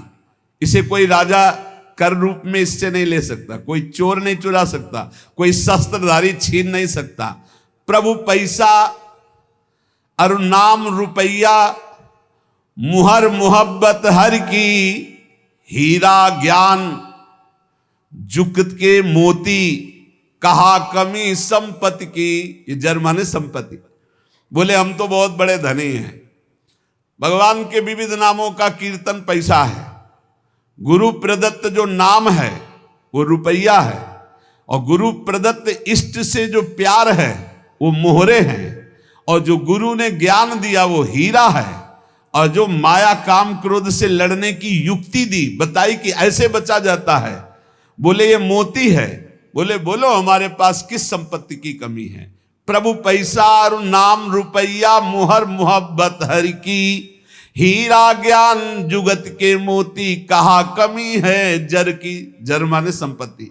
इसे कोई राजा कर रूप में इससे नहीं ले सकता, कोई चोर नहीं चुरा सकता, कोई शस्त्रधारी छीन नहीं सकता। प्रभु पैसा और नाम रुपया, मुहर मोहब्बत हर की, हीरा ज्ञान जुगत के मोती, कहा कमी संपत्ति की। ये जर्मन है संपत्ति। बोले हम तो बहुत बड़े धनी हैं। भगवान के विविध नामों का कीर्तन पैसा है, गुरु प्रदत्त जो नाम है वो रुपया है, और गुरु प्रदत्त इष्ट से जो प्यार है वो मोहरे हैं, और जो गुरु ने ज्ञान दिया वो हीरा है, और जो माया काम क्रोध से लड़ने की युक्ति दी, बताई कि ऐसे बचा जाता है, बोले ये मोती है। बोले बोलो हमारे पास किस संपत्ति की कमी है? प्रभु पैसा और नाम रुपया, मुहर मोहब्बत हरि की, हीरा ज्ञान जुगत के मोती, कहा कमी है जर की। जर माने संपत्ति।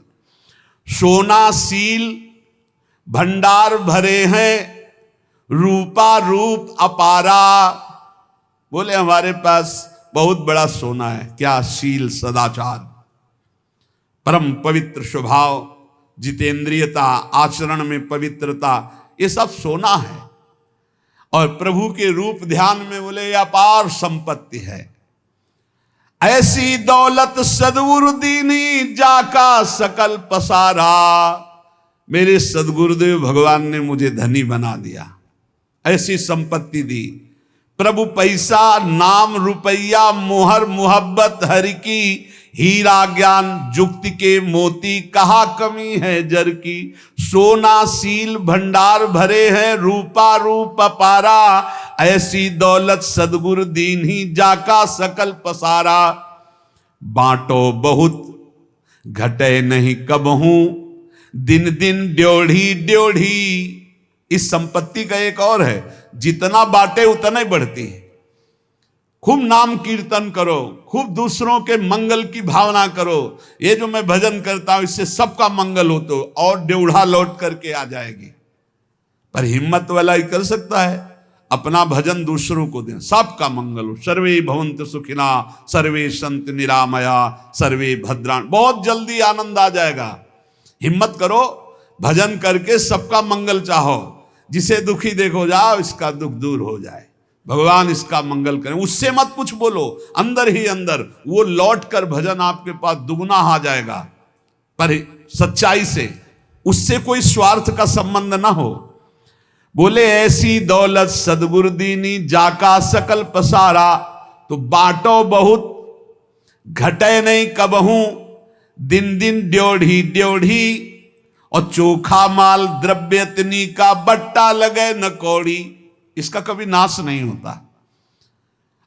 सोना सील भंडार भरे हैं, रूपा रूप अपारा। बोले हमारे पास बहुत बड़ा सोना है। क्या? शील, सदाचार, परम पवित्र स्वभाव, जितेंद्रियता, आचरण में पवित्रता, ये सब सोना है। और प्रभु के रूप ध्यान में बोले अपार संपत्ति है। ऐसी दौलत सदगुरु दीनी, जाका सकल पसारा। मेरे सदगुरुदेव भगवान ने मुझे धनी बना दिया, ऐसी संपत्ति दी। प्रभु पैसा, नाम रुपया, मोहर मोहब्बत हरि की, हीरा ज्ञान जुक्ति के मोती, कहा कमी है जर की। सोना सील भंडार भरे हैं, रूपा रूप अपारा। ऐसी दौलत सदगुरु दीन्ही, जाका सकल पसारा। बांटो बहुत घटे नहीं कबहू, दिन दिन ड्योढ़ी ड्योढ़ी। इस संपत्ति का एक और है, जितना बांटे उतना ही बढ़ती है। खूब नाम कीर्तन करो, खूब दूसरों के मंगल की भावना करो। ये जो मैं भजन करता हूं इससे सबका मंगल हो तो और ड्योढ़ा लौट करके आ जाएगी। पर हिम्मत वाला ही कर सकता है, अपना भजन दूसरों को दें, सबका मंगल हो। सर्वे भवन्तु सुखिना, सर्वे सन्तु निरामया, सर्वे भद्राणि। बहुत जल्दी आनंद आ जाएगा। हिम्मत करो, भजन करके सबका मंगल चाहो। जिसे दुखी देखो जाओ, इसका दुख दूर हो जाए, भगवान इसका मंगल करें। उससे मत कुछ बोलो, अंदर ही अंदर वो लौट कर भजन आपके पास दुगना आ जाएगा, पर सच्चाई से। उससे कोई स्वार्थ का संबंध ना हो। बोले ऐसी दौलत सदगुरु दीनी, जाका सकल पसारा। तो बांटो बहुत घटे नहीं कबहू, दिन दिन ड्योढ़ी ड्योढ़ी। और चोखा माल द्रव्यतनी का, बट्टा लगे न कौड़ी। इसका कभी नाश नहीं होता।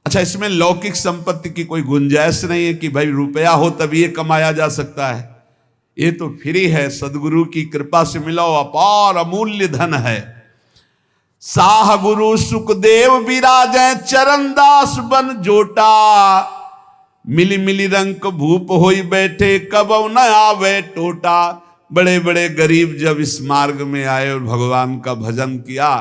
अच्छा, इसमें लौकिक संपत्ति की कोई गुंजाइश नहीं है कि भाई रुपया हो तभी ये कमाया जा सकता है। ये तो फ्री है, सदगुरु की कृपा से मिला हुआ अपार अमूल्य धन है। साह गुरु सुखदेव विराजै, चरणदास बन जोटा। मिली मिली रंक भूप होई बैठे, कबौ न आवे टोटा। बड़े बड़े गरीब जब इस मार्ग में आए और भगवान का भजन किया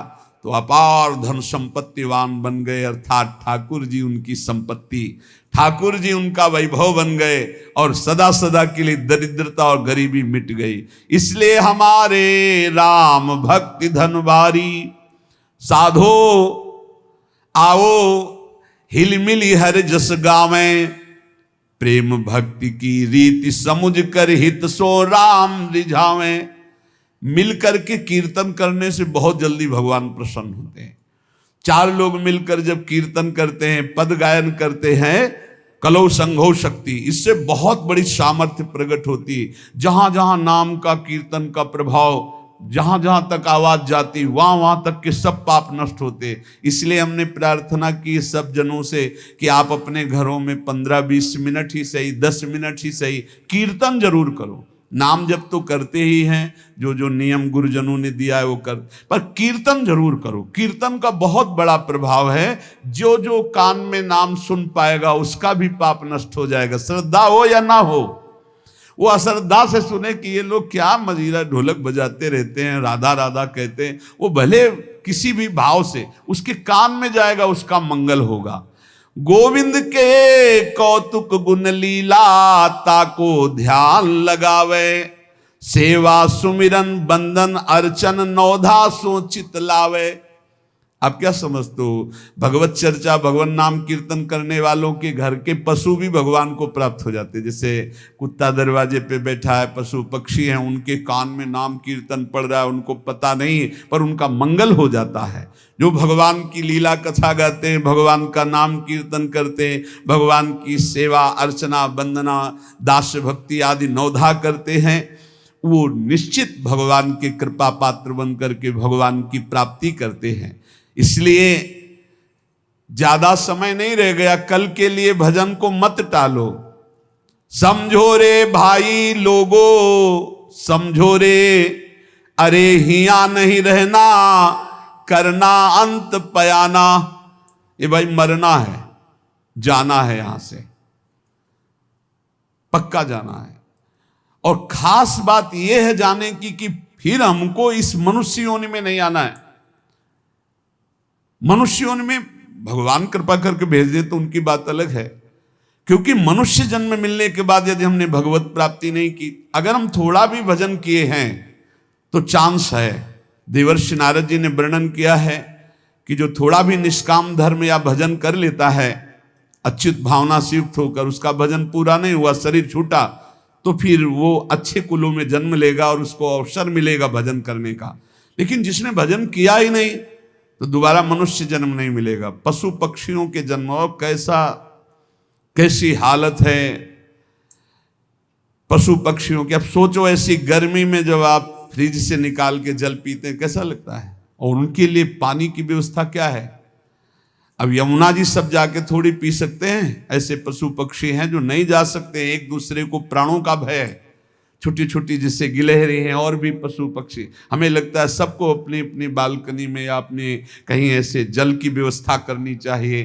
तो अपार धन संपत्तिवान बन गए। अर्थात ठाकुर जी उनकी संपत्ति, ठाकुर जी उनका वैभव बन गए और सदा सदा के लिए दरिद्रता और गरीबी मिट गई। इसलिए हमारे राम भक्ति धन भारी। साधो आओ हिल मिली हर जस गावें, प्रेम भक्ति की रीति समुझ कर हित सो राम रिझावें। मिलकर के कीर्तन करने से बहुत जल्दी भगवान प्रसन्न होते हैं। चार लोग मिलकर जब कीर्तन करते हैं, पद गायन करते हैं, कलौ संघो शक्ति, इससे बहुत बड़ी सामर्थ्य प्रकट होती है। जहां जहां नाम का कीर्तन का प्रभाव, जहां जहां तक आवाज जाती, वहां वहां तक के सब पाप नष्ट होते। इसलिए हमने प्रार्थना की सब जनों से कि आप अपने घरों में 15-20 मिनट ही सही, 10 मिनट ही सही, कीर्तन जरूर करो। नाम जब तो करते ही हैं, जो जो नियम गुरुजनों ने दिया है वो कर, पर कीर्तन जरूर करो। कीर्तन का बहुत बड़ा प्रभाव है। जो जो कान में नाम सुन पाएगा उसका भी पाप नष्ट हो जाएगा, श्रद्धा हो या ना हो। वो अश्रद्धा से सुने कि ये लोग क्या मजीरा ढोलक बजाते रहते हैं, राधा राधा कहते हैं, वो भले किसी भी भाव से उसके कान में जाएगा, उसका मंगल होगा। गोविंद के कौतुक गुण लीला, ताको ध्यान लगावे। सेवा सुमिरन बंदन अर्चन, नौधा सो चित लावे। आप क्या समझते हो? भगवत चर्चा, भगवान नाम कीर्तन करने वालों के घर के पशु भी भगवान को प्राप्त हो जाते। जैसे कुत्ता दरवाजे पे बैठा है, पशु पक्षी हैं, उनके कान में नाम कीर्तन पड़ रहा है, उनको पता नहीं, पर उनका मंगल हो जाता है। जो भगवान की लीला कथा गाते हैं, भगवान का नाम कीर्तन करते हैं, भगवान की सेवा अर्चना वंदना दास भक्ति आदि नौधा करते हैं, वो निश्चित भगवान के कृपा पात्र बन करके भगवान की प्राप्ति करते हैं। इसलिए ज्यादा समय नहीं रह गया, कल के लिए भजन को मत टालो। समझो रे भाई लोगो, समझो रे, अरे हिया नहीं रहना, करना अंत पयाना। ये भाई मरना है, जाना है, यहां से पक्का जाना है। और खास बात यह है जाने की कि फिर हमको इस मनुष्य योनि में नहीं आना है। मनुष्य योनि में भगवान कृपा करके भेज दे तो उनकी बात अलग है, क्योंकि मनुष्य जन्म मिलने के बाद यदि हमने भगवत प्राप्ति नहीं की, अगर हम थोड़ा भी भजन किए हैं तो चांस है। देवर्षि नारद जी ने वर्णन किया है कि जो थोड़ा भी निष्काम धर्म या भजन कर लेता है, अच्युत भावना से युक्त होकर, उसका भजन पूरा नहीं हुआ, शरीर छूटा, तो फिर वो अच्छे कुलों में जन्म लेगा और उसको अवसर मिलेगा भजन करने का। लेकिन जिसने भजन किया ही नहीं तो दोबारा मनुष्य जन्म नहीं मिलेगा। पशु पक्षियों के जन्म, और कैसी हालत है पशु पक्षियों की। अब सोचो ऐसी गर्मी में जब आप फ्रिज से निकाल के जल पीते हैं, कैसा लगता है? और उनके लिए पानी की व्यवस्था क्या है? अब यमुना जी सब जाके थोड़ी पी सकते हैं। ऐसे पशु पक्षी हैं जो नहीं जा सकते, एक दूसरे को प्राणों का भय है। छोटी छोटी जैसे गिलहरी हैं और भी पशु पक्षी, हमें लगता है सबको अपनी अपनी बालकनी में या अपने कहीं ऐसे जल की व्यवस्था करनी चाहिए।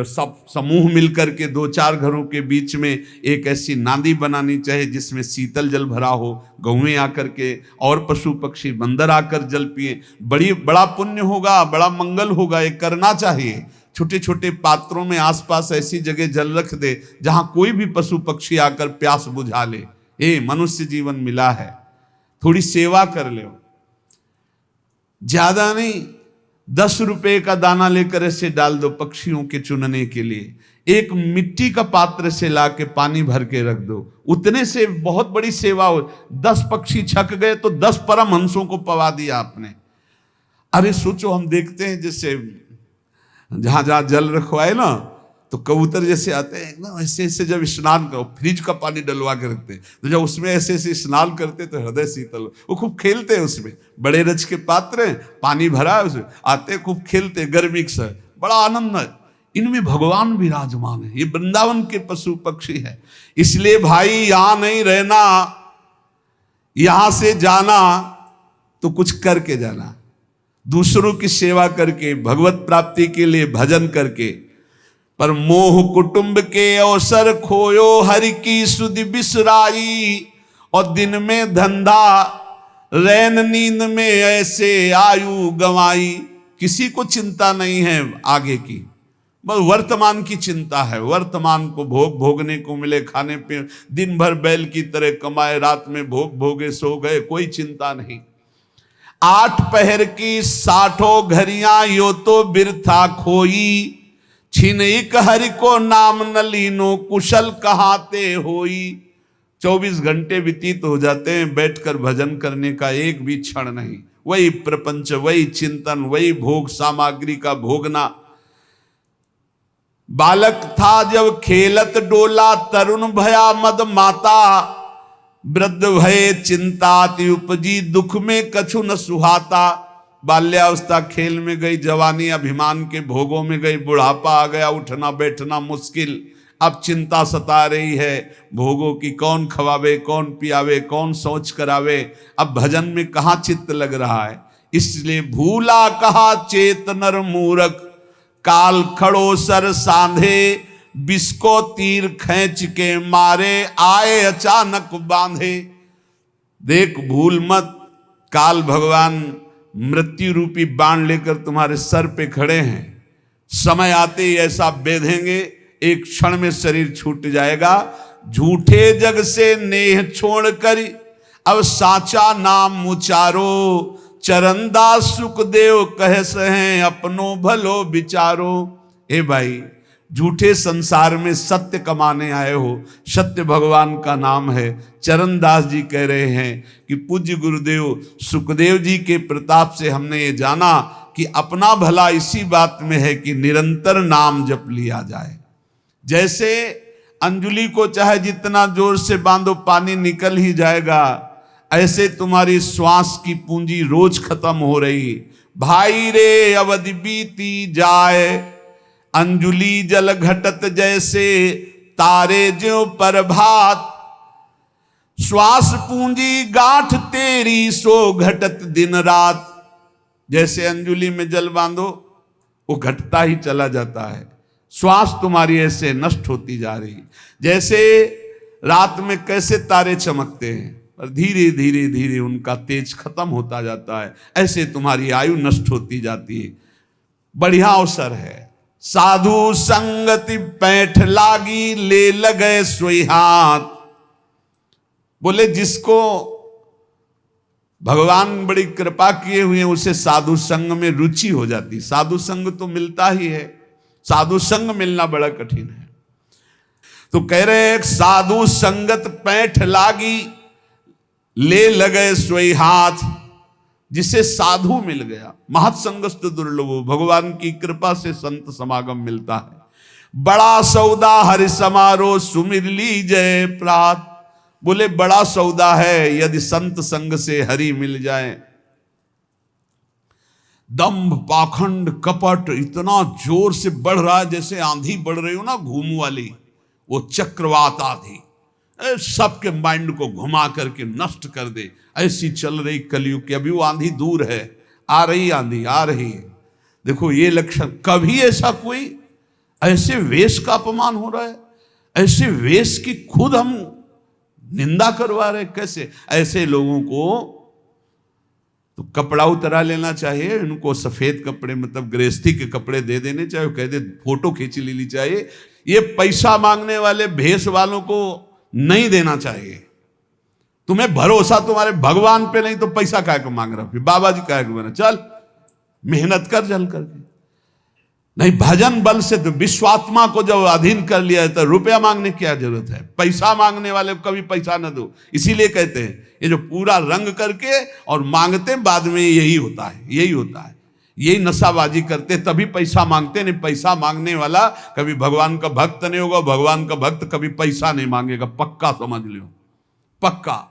सब समूह मिलकर के 2-4 घरों के बीच में एक ऐसी नाली बनानी चाहिए जिसमें शीतल जल भरा हो, गौएं आकर के और पशु पक्षी बंदर आकर जल पिए। बड़ा पुण्य होगा, बड़ा मंगल होगा, ये करना चाहिए। छोटे छोटे पात्रों में आसपास ऐसी जगह जल रख दे जहां कोई भी पशु पक्षी आकर प्यास बुझा ले। मनुष्य जीवन मिला है, थोड़ी सेवा कर ले, ज्यादा नहीं, 10 रुपए का दाना लेकर ऐसे डाल दो पक्षियों के चुनने के लिए। एक मिट्टी का पात्र से ला के पानी भर के रख दो, उतने से बहुत बड़ी सेवा हो। 10 पक्षी छक गए तो 10 परमहंसों को पवा दिया आपने। अरे सोचो, हम देखते हैं जैसे जहां जहां जल रखवाए ना, तो कबूतर जैसे आते हैं ना, ऐसे ऐसे जब स्नान करो, फ्रिज का पानी डलवा के रखते हैं, तो जब उसमें ऐसे ऐसे स्नान करते तो हृदय शीतल। वो खूब खेलते हैं उसमें, बड़े रज के पात्र हैं, पानी भरा है उसमें, आते खूब खेलते, गर्मी से बड़ा आनंद है। इनमें भगवान विराजमान है, ये वृंदावन के पशु पक्षी है। इसलिए भाई यहां नहीं रहना, यहां से जाना तो कुछ करके जाना, दूसरों की सेवा करके, भगवत प्राप्ति के लिए भजन करके। पर मोह कुटुंब के अवसर खोयो, हरि की सुधि बिसराई, और दिन में धंधा रैन नींद में ऐसे आयु गंवाई। किसी को चिंता नहीं है आगे की, बस वर्तमान की चिंता है। वर्तमान को भोगने को मिले, खाने पे, दिन भर बैल की तरह कमाए, रात में भोगे सो गए, कोई चिंता नहीं। 8 पहर की 60 घड़ियां यो तो बिरथा खोई, छिन एक हरि को नाम न लीनो, कुशल कहाते होई। 24 घंटे व्यतीत हो जाते हैं बैठकर भजन करने का, एक भी क्षण नहीं। वही प्रपंच, वही चिंतन, वही भोग सामग्री का भोगना। बालक था जब खेलत डोला, तरुण भया मद माता, वृद्ध भये चिंताति उपजी, दुख में कछु न सुहाता। बाल्यावस्था खेल में गई, जवानी अभिमान के भोगों में गई, बुढ़ापा आ गया, उठना बैठना मुश्किल। अब चिंता सता रही है भोगों की, कौन खवावे, कौन पियावे, कौन शौच करावे। अब भजन में कहाँ चित्त लग रहा है। इसलिए भूला कहा चेत नर मूरख, काल खड़ो सर सांधे, बिस्को तीर खींच के मारे, आए अचानक बांधे। देख भूल मत, काल भगवान मृत्यु रूपी बाण लेकर तुम्हारे सर पे खड़े हैं। समय आते ही ऐसा बेधेंगे, एक क्षण में शरीर छूट जाएगा। झूठे जग से नेह छोड़कर अब साचा नाम उचारो, चरणदास सुखदेव कह सहे अपनो भलो विचारो। ए भाई, झूठे संसार में सत्य कमाने आए हो, सत्य भगवान का नाम है। चरणदास जी कह रहे हैं कि पूज्य गुरुदेव सुखदेव जी के प्रताप से हमने ये जाना कि अपना भला इसी बात में है कि निरंतर नाम जप लिया जाए। जैसे अंजुली को चाहे जितना जोर से बांधो पानी निकल ही जाएगा, ऐसे तुम्हारी श्वास की पूंजी रोज खत्म हो रही। भाई रे अवधि बीती जाए, अंजुली जल घटत जैसे, तारे ज्यों प्रभात। श्वास पूंजी गांठ तेरी सो घटत दिन रात। जैसे अंजुली में जल बांधो वो घटता ही चला जाता है। श्वास तुम्हारी ऐसे नष्ट होती जा रही, जैसे रात में कैसे तारे चमकते हैं और धीरे धीरे धीरे उनका तेज खत्म होता जाता है, ऐसे तुम्हारी आयु नष्ट होती जाती है। बढ़िया अवसर है। साधु संगति पैठ लागी, ले लगे सोई हाथ। बोले जिसको भगवान बड़ी कृपा किए हुए हैं उसे साधु संग में रुचि हो जाती। साधु संग तो मिलता ही है, साधु संग मिलना बड़ा कठिन है। तो कह रहे हैं साधु संगत पैठ लागी, ले लगे सोई हाथ। जिसे साधु मिल गया, महत्संगस्तु दुर्लभो, भगवान की कृपा से संत समागम मिलता है। बड़ा सौदा हरि समारोह, सुमिर लीजय प्रात। बोले बड़ा सौदा है यदि संत संग से हरि मिल जाए। दंभ पाखंड कपट इतना जोर से बढ़ रहा है जैसे आंधी बढ़ रही हो ना घूम वाली, वो चक्रवात आधी सबके माइंड को घुमा करके नष्ट कर दे। ऐसी चल रही कलयुग की, अभी वो आंधी दूर है, आ रही आंधी आ रही है। देखो ये लक्षण, कभी ऐसा कोई ऐसे वेश का अपमान हो रहा है, ऐसे वेश की खुद हम निंदा करवा रहे। कैसे ऐसे लोगों को तो कपड़ा उतरा लेना चाहिए, इनको सफेद कपड़े मतलब गृहस्थी के कपड़े दे देने चाहिए, कह दे फोटो खींच लेनी चाहिए। ये पैसा मांगने वाले भेष वालों को नहीं देना चाहिए। तुम्हें भरोसा तुम्हारे भगवान पे नहीं तो पैसा काय को मांग रहा, बाबा जी काय को बना, चल मेहनत कर चल करके। नहीं, भजन बल से तो विश्वात्मा को जब अधीन कर लिया है तो रुपया मांगने की क्या जरूरत है। पैसा मांगने वाले को कभी पैसा न दो। इसीलिए कहते हैं ये जो पूरा रंग करके और मांगते बाद में यही होता है, यही होता है, यही नशाबाजी करते तभी पैसा मांगते। नहीं, पैसा मांगने वाला कभी भगवान का भक्त नहीं होगा। भगवान का भक्त कभी पैसा नहीं मांगेगा, पक्का समझ लो, पक्का।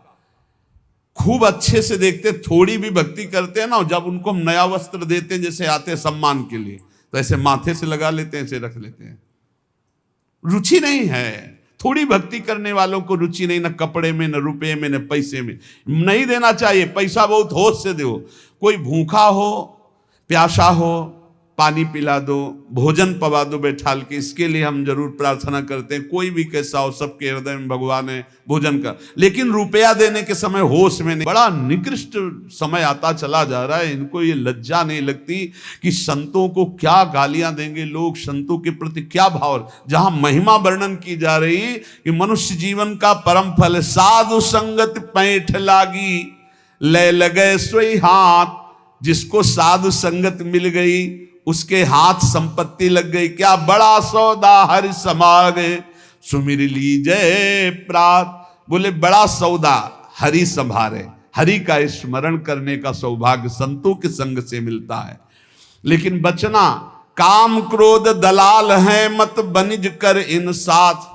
खूब अच्छे से देखते, थोड़ी भी भक्ति करते हैं ना, जब उनको हम नया वस्त्र देते हैं जैसे आते सम्मान के लिए, तो ऐसे माथे से लगा लेते हैं, ऐसे रख लेते हैं। रुचि नहीं है। थोड़ी भक्ति करने वालों को रुचि नहीं, न कपड़े में, न रुपए में, न पैसे में। नहीं देना चाहिए, पैसा बहुत होश से दो। कोई भूखा हो, प्यासा हो, पानी पिला दो, भोजन पवा दो बैठाल के, इसके लिए हम जरूर प्रार्थना करते हैं। कोई भी कैसा हो, सबके हृदय में भगवान है, भोजन का। लेकिन रुपया देने के समय होश में नहीं। बड़ा निकृष्ट समय आता चला जा रहा है। इनको ये लज्जा नहीं लगती कि संतों को क्या गालियां देंगे लोग, संतों के प्रति क्या भाव। जहां महिमा वर्णन की जा रही कि मनुष्य जीवन का परम फल साधु संगत पैठ लागी, ले लगे सोई हाथ। जिसको साधु संगत मिल गई उसके हाथ संपत्ति लग गई। क्या बड़ा सौदा हरि समागे, सुमिर लीजय प्रात। बोले बड़ा सौदा हरि संभारे, हरि का स्मरण करने का सौभाग्य संतों के संग से मिलता है। लेकिन बचना, काम क्रोध दलाल है, मत बनिज कर इन साथ।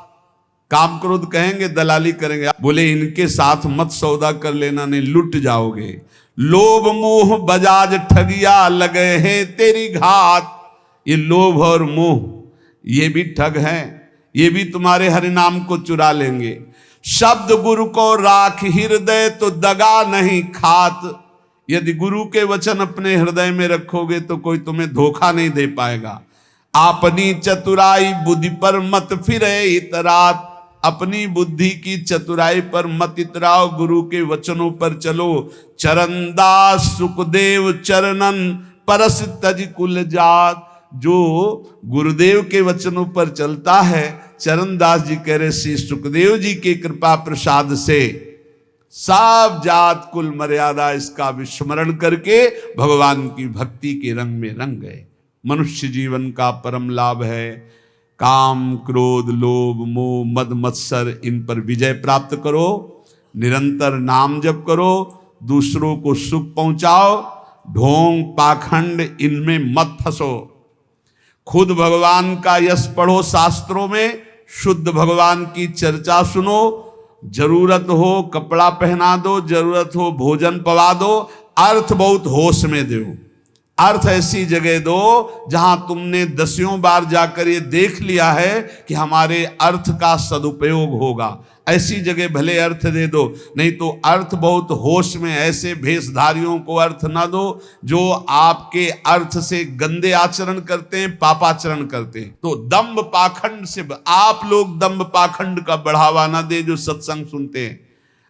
काम क्रोध कहेंगे, दलाली करेंगे। बोले इनके साथ मत सौदा कर लेना, नहीं लुट जाओगे। लोभ मोह बजाज ठगिया लगे हैं तेरी घात। ये लोभ और मोह ये भी ठग हैं, ये भी तुम्हारे हरि नाम को चुरा लेंगे। शब्द गुरु को राख हृदय तो दगा नहीं खात। यदि गुरु के वचन अपने हृदय में रखोगे तो कोई तुम्हें धोखा नहीं दे पाएगा। अपनी चतुराई बुद्धि पर मत फिरे इतरात। अपनी बुद्धि की चतुराई पर मत इतराओ, गुरु के वचनों पर चलो। चरणदास सुखदेव चरणन परस तज कुल जात। जो गुरुदेव के वचनों पर चलता है, चरणदास जी कह रहे श्री सुखदेव जी के कृपा प्रसाद से सब जात कुल मर्यादा इसका विस्मरण करके भगवान की भक्ति के रंग में रंग गए। मनुष्य जीवन का परम लाभ है काम क्रोध लोभ मोह मद मत्सर, इन पर विजय प्राप्त करो। निरंतर नाम जप करो, दूसरों को सुख पहुंचाओ। ढोंग पाखंड इनमें मत फंसो। खुद भगवान का यश पढ़ो शास्त्रों में, शुद्ध भगवान की चर्चा सुनो। जरूरत हो कपड़ा पहना दो, जरूरत हो भोजन पवा दो। अर्थ बहुत होश में दो। अर्थ ऐसी जगह दो जहां तुमने दसियों बार जाकर ये देख लिया है कि हमारे अर्थ का सदुपयोग होगा। ऐसी जगह भले अर्थ दे दो, नहीं तो अर्थ बहुत होश में ऐसे भेषधारियों को अर्थ ना दो जो आपके अर्थ से गंदे आचरण करते हैं, पापाचरण करते हैं। तो दंभ पाखंड से आप लोग दंभ पाखंड का बढ़ावा ना दे। जो सत्संग सुनते हैं,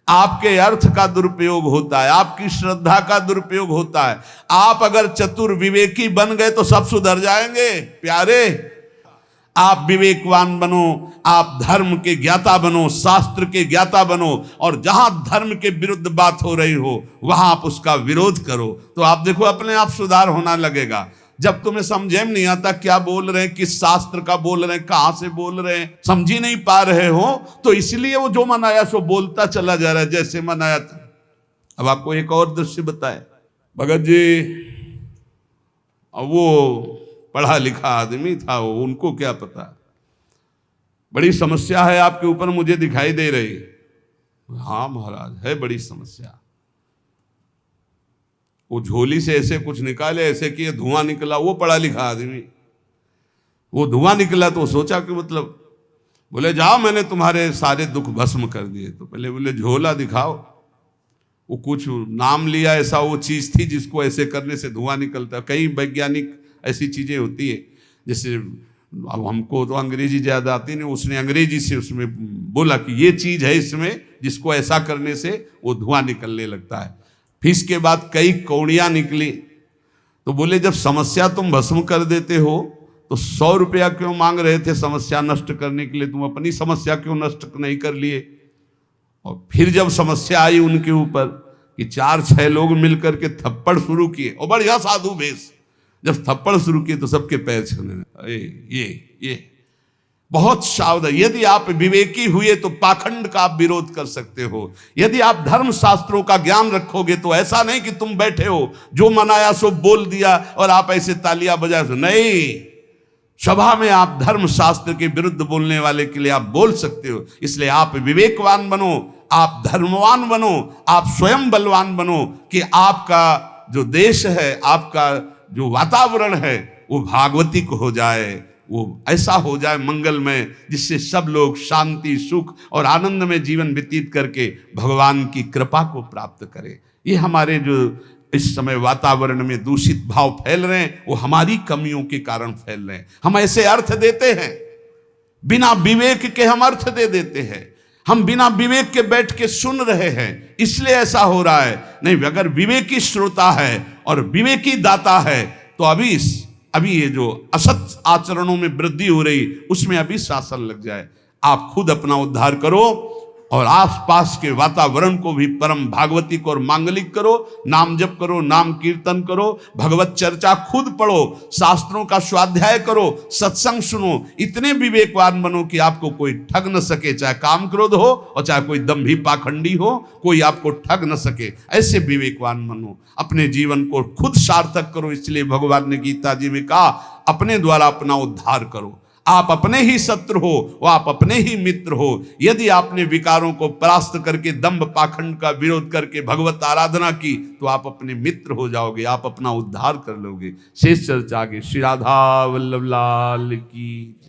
आपके अर्थ का दुरुपयोग होता है, आपकी श्रद्धा का दुरुपयोग होता है। आप अगर चतुर विवेकी बन गए तो सब सुधर जाएंगे प्यारे। आप विवेकवान बनो, आप धर्म के ज्ञाता बनो, शास्त्र के ज्ञाता बनो, और जहां धर्म के विरुद्ध बात हो रही हो वहां आप उसका विरोध करो, तो आप देखो अपने आप सुधार होना लगेगा। जब तुम्हें समझे में नहीं आता क्या बोल रहे हैं, किस शास्त्र का बोल रहे हैं, कहां से बोल रहे हैं, समझ ही नहीं पा रहे हो, तो इसलिए वो जो मन आया सो बोलता चला जा रहा है जैसे मन आया था। अब आपको एक और दृश्य बताए। भगत जी वो पढ़ा लिखा आदमी था, वो उनको क्या पता, बड़ी समस्या है आपके ऊपर मुझे दिखाई दे रही। हाँ महाराज है बड़ी समस्या। वो झोली से ऐसे कुछ निकाले, ऐसे किए, धुआं निकला। वो पढ़ा लिखा आदमी, वो धुआं निकला तो सोचा कि मतलब बोले जाओ मैंने तुम्हारे सारे दुख भस्म कर दिए। तो पहले बोले झोला दिखाओ। वो कुछ नाम लिया, ऐसा वो चीज थी जिसको ऐसे करने से धुआं निकलता। कई वैज्ञानिक ऐसी चीजें होती है, जैसे अब हमको तो अंग्रेजी ज्यादा आती नहीं, उसने अंग्रेजी से उसमें बोला कि ये चीज है इसमें जिसको ऐसा करने से वो धुआं निकलने लगता है। फिर इसके बाद कई कौड़ियां निकली। तो बोले जब समस्या तुम भस्म कर देते हो तो 100 रुपया क्यों मांग रहे थे समस्या नष्ट करने के लिए? तुम अपनी समस्या क्यों नष्ट नहीं कर लिए? और फिर जब समस्या आई उनके ऊपर कि 4-6 लोग मिलकर के थप्पड़ शुरू किए, और बढ़िया साधु भेष, जब थप्पड़ शुरू किए तो सबके पैर छूने लगे। ये बहुत सावधान। यदि आप विवेकी हुए तो पाखंड का आप विरोध कर सकते हो। यदि आप धर्म शास्त्रों का ज्ञान रखोगे तो ऐसा नहीं कि तुम बैठे हो जो मनाया सो बोल दिया और आप ऐसे तालियां बजा, नहीं, सभा में आप धर्म शास्त्र के विरुद्ध बोलने वाले के लिए आप बोल सकते हो। इसलिए आप विवेकवान बनो, आप धर्मवान बनो, आप स्वयं बलवान बनो कि आपका जो देश है, आपका जो वातावरण है वो भागवतिक हो जाए, वो ऐसा हो जाए मंगलमय, जिससे सब लोग शांति, सुख और आनंद में जीवन व्यतीत करके भगवान की कृपा को प्राप्त करें। ये हमारे जो इस समय वातावरण में दूषित भाव फैल रहे हैं वो हमारी कमियों के कारण फैल रहे हैं। हम ऐसे अर्थ देते हैं, बिना विवेक के हम अर्थ दे देते हैं, हम बिना विवेक के बैठ के सुन रहे हैं, इसलिए ऐसा हो रहा है। नहीं, अगर विवेकी श्रोता है और विवेकी दाता है तो अभी ये जो असत आचरणों में वृद्धि हो रही उसमें अभी शासन लग जाए। आप खुद अपना उद्धार करो और आसपास के वातावरण को भी परम भागवतिक और मांगलिक करो। नाम जप करो, नाम कीर्तन करो, भगवत चर्चा खुद पढ़ो, शास्त्रों का स्वाध्याय करो, सत्संग सुनो। इतने विवेकवान बनो कि आपको कोई ठग न सके, चाहे काम क्रोध हो और चाहे कोई दंभी पाखंडी हो, कोई आपको ठग न सके। ऐसे विवेकवान बनो, अपने जीवन को खुद सार्थक करो। इसलिए भगवान ने गीता जी में कहा अपने द्वारा अपना उद्धार करो। आप अपने ही शत्रु हो, वो आप अपने ही मित्र हो। यदि आपने विकारों को परास्त करके दंभ पाखंड का विरोध करके भगवत आराधना की तो आप अपने मित्र हो जाओगे, आप अपना उद्धार कर लोगे। शेष चर्चा आगे। श्री राधा वल्लभ लाल की।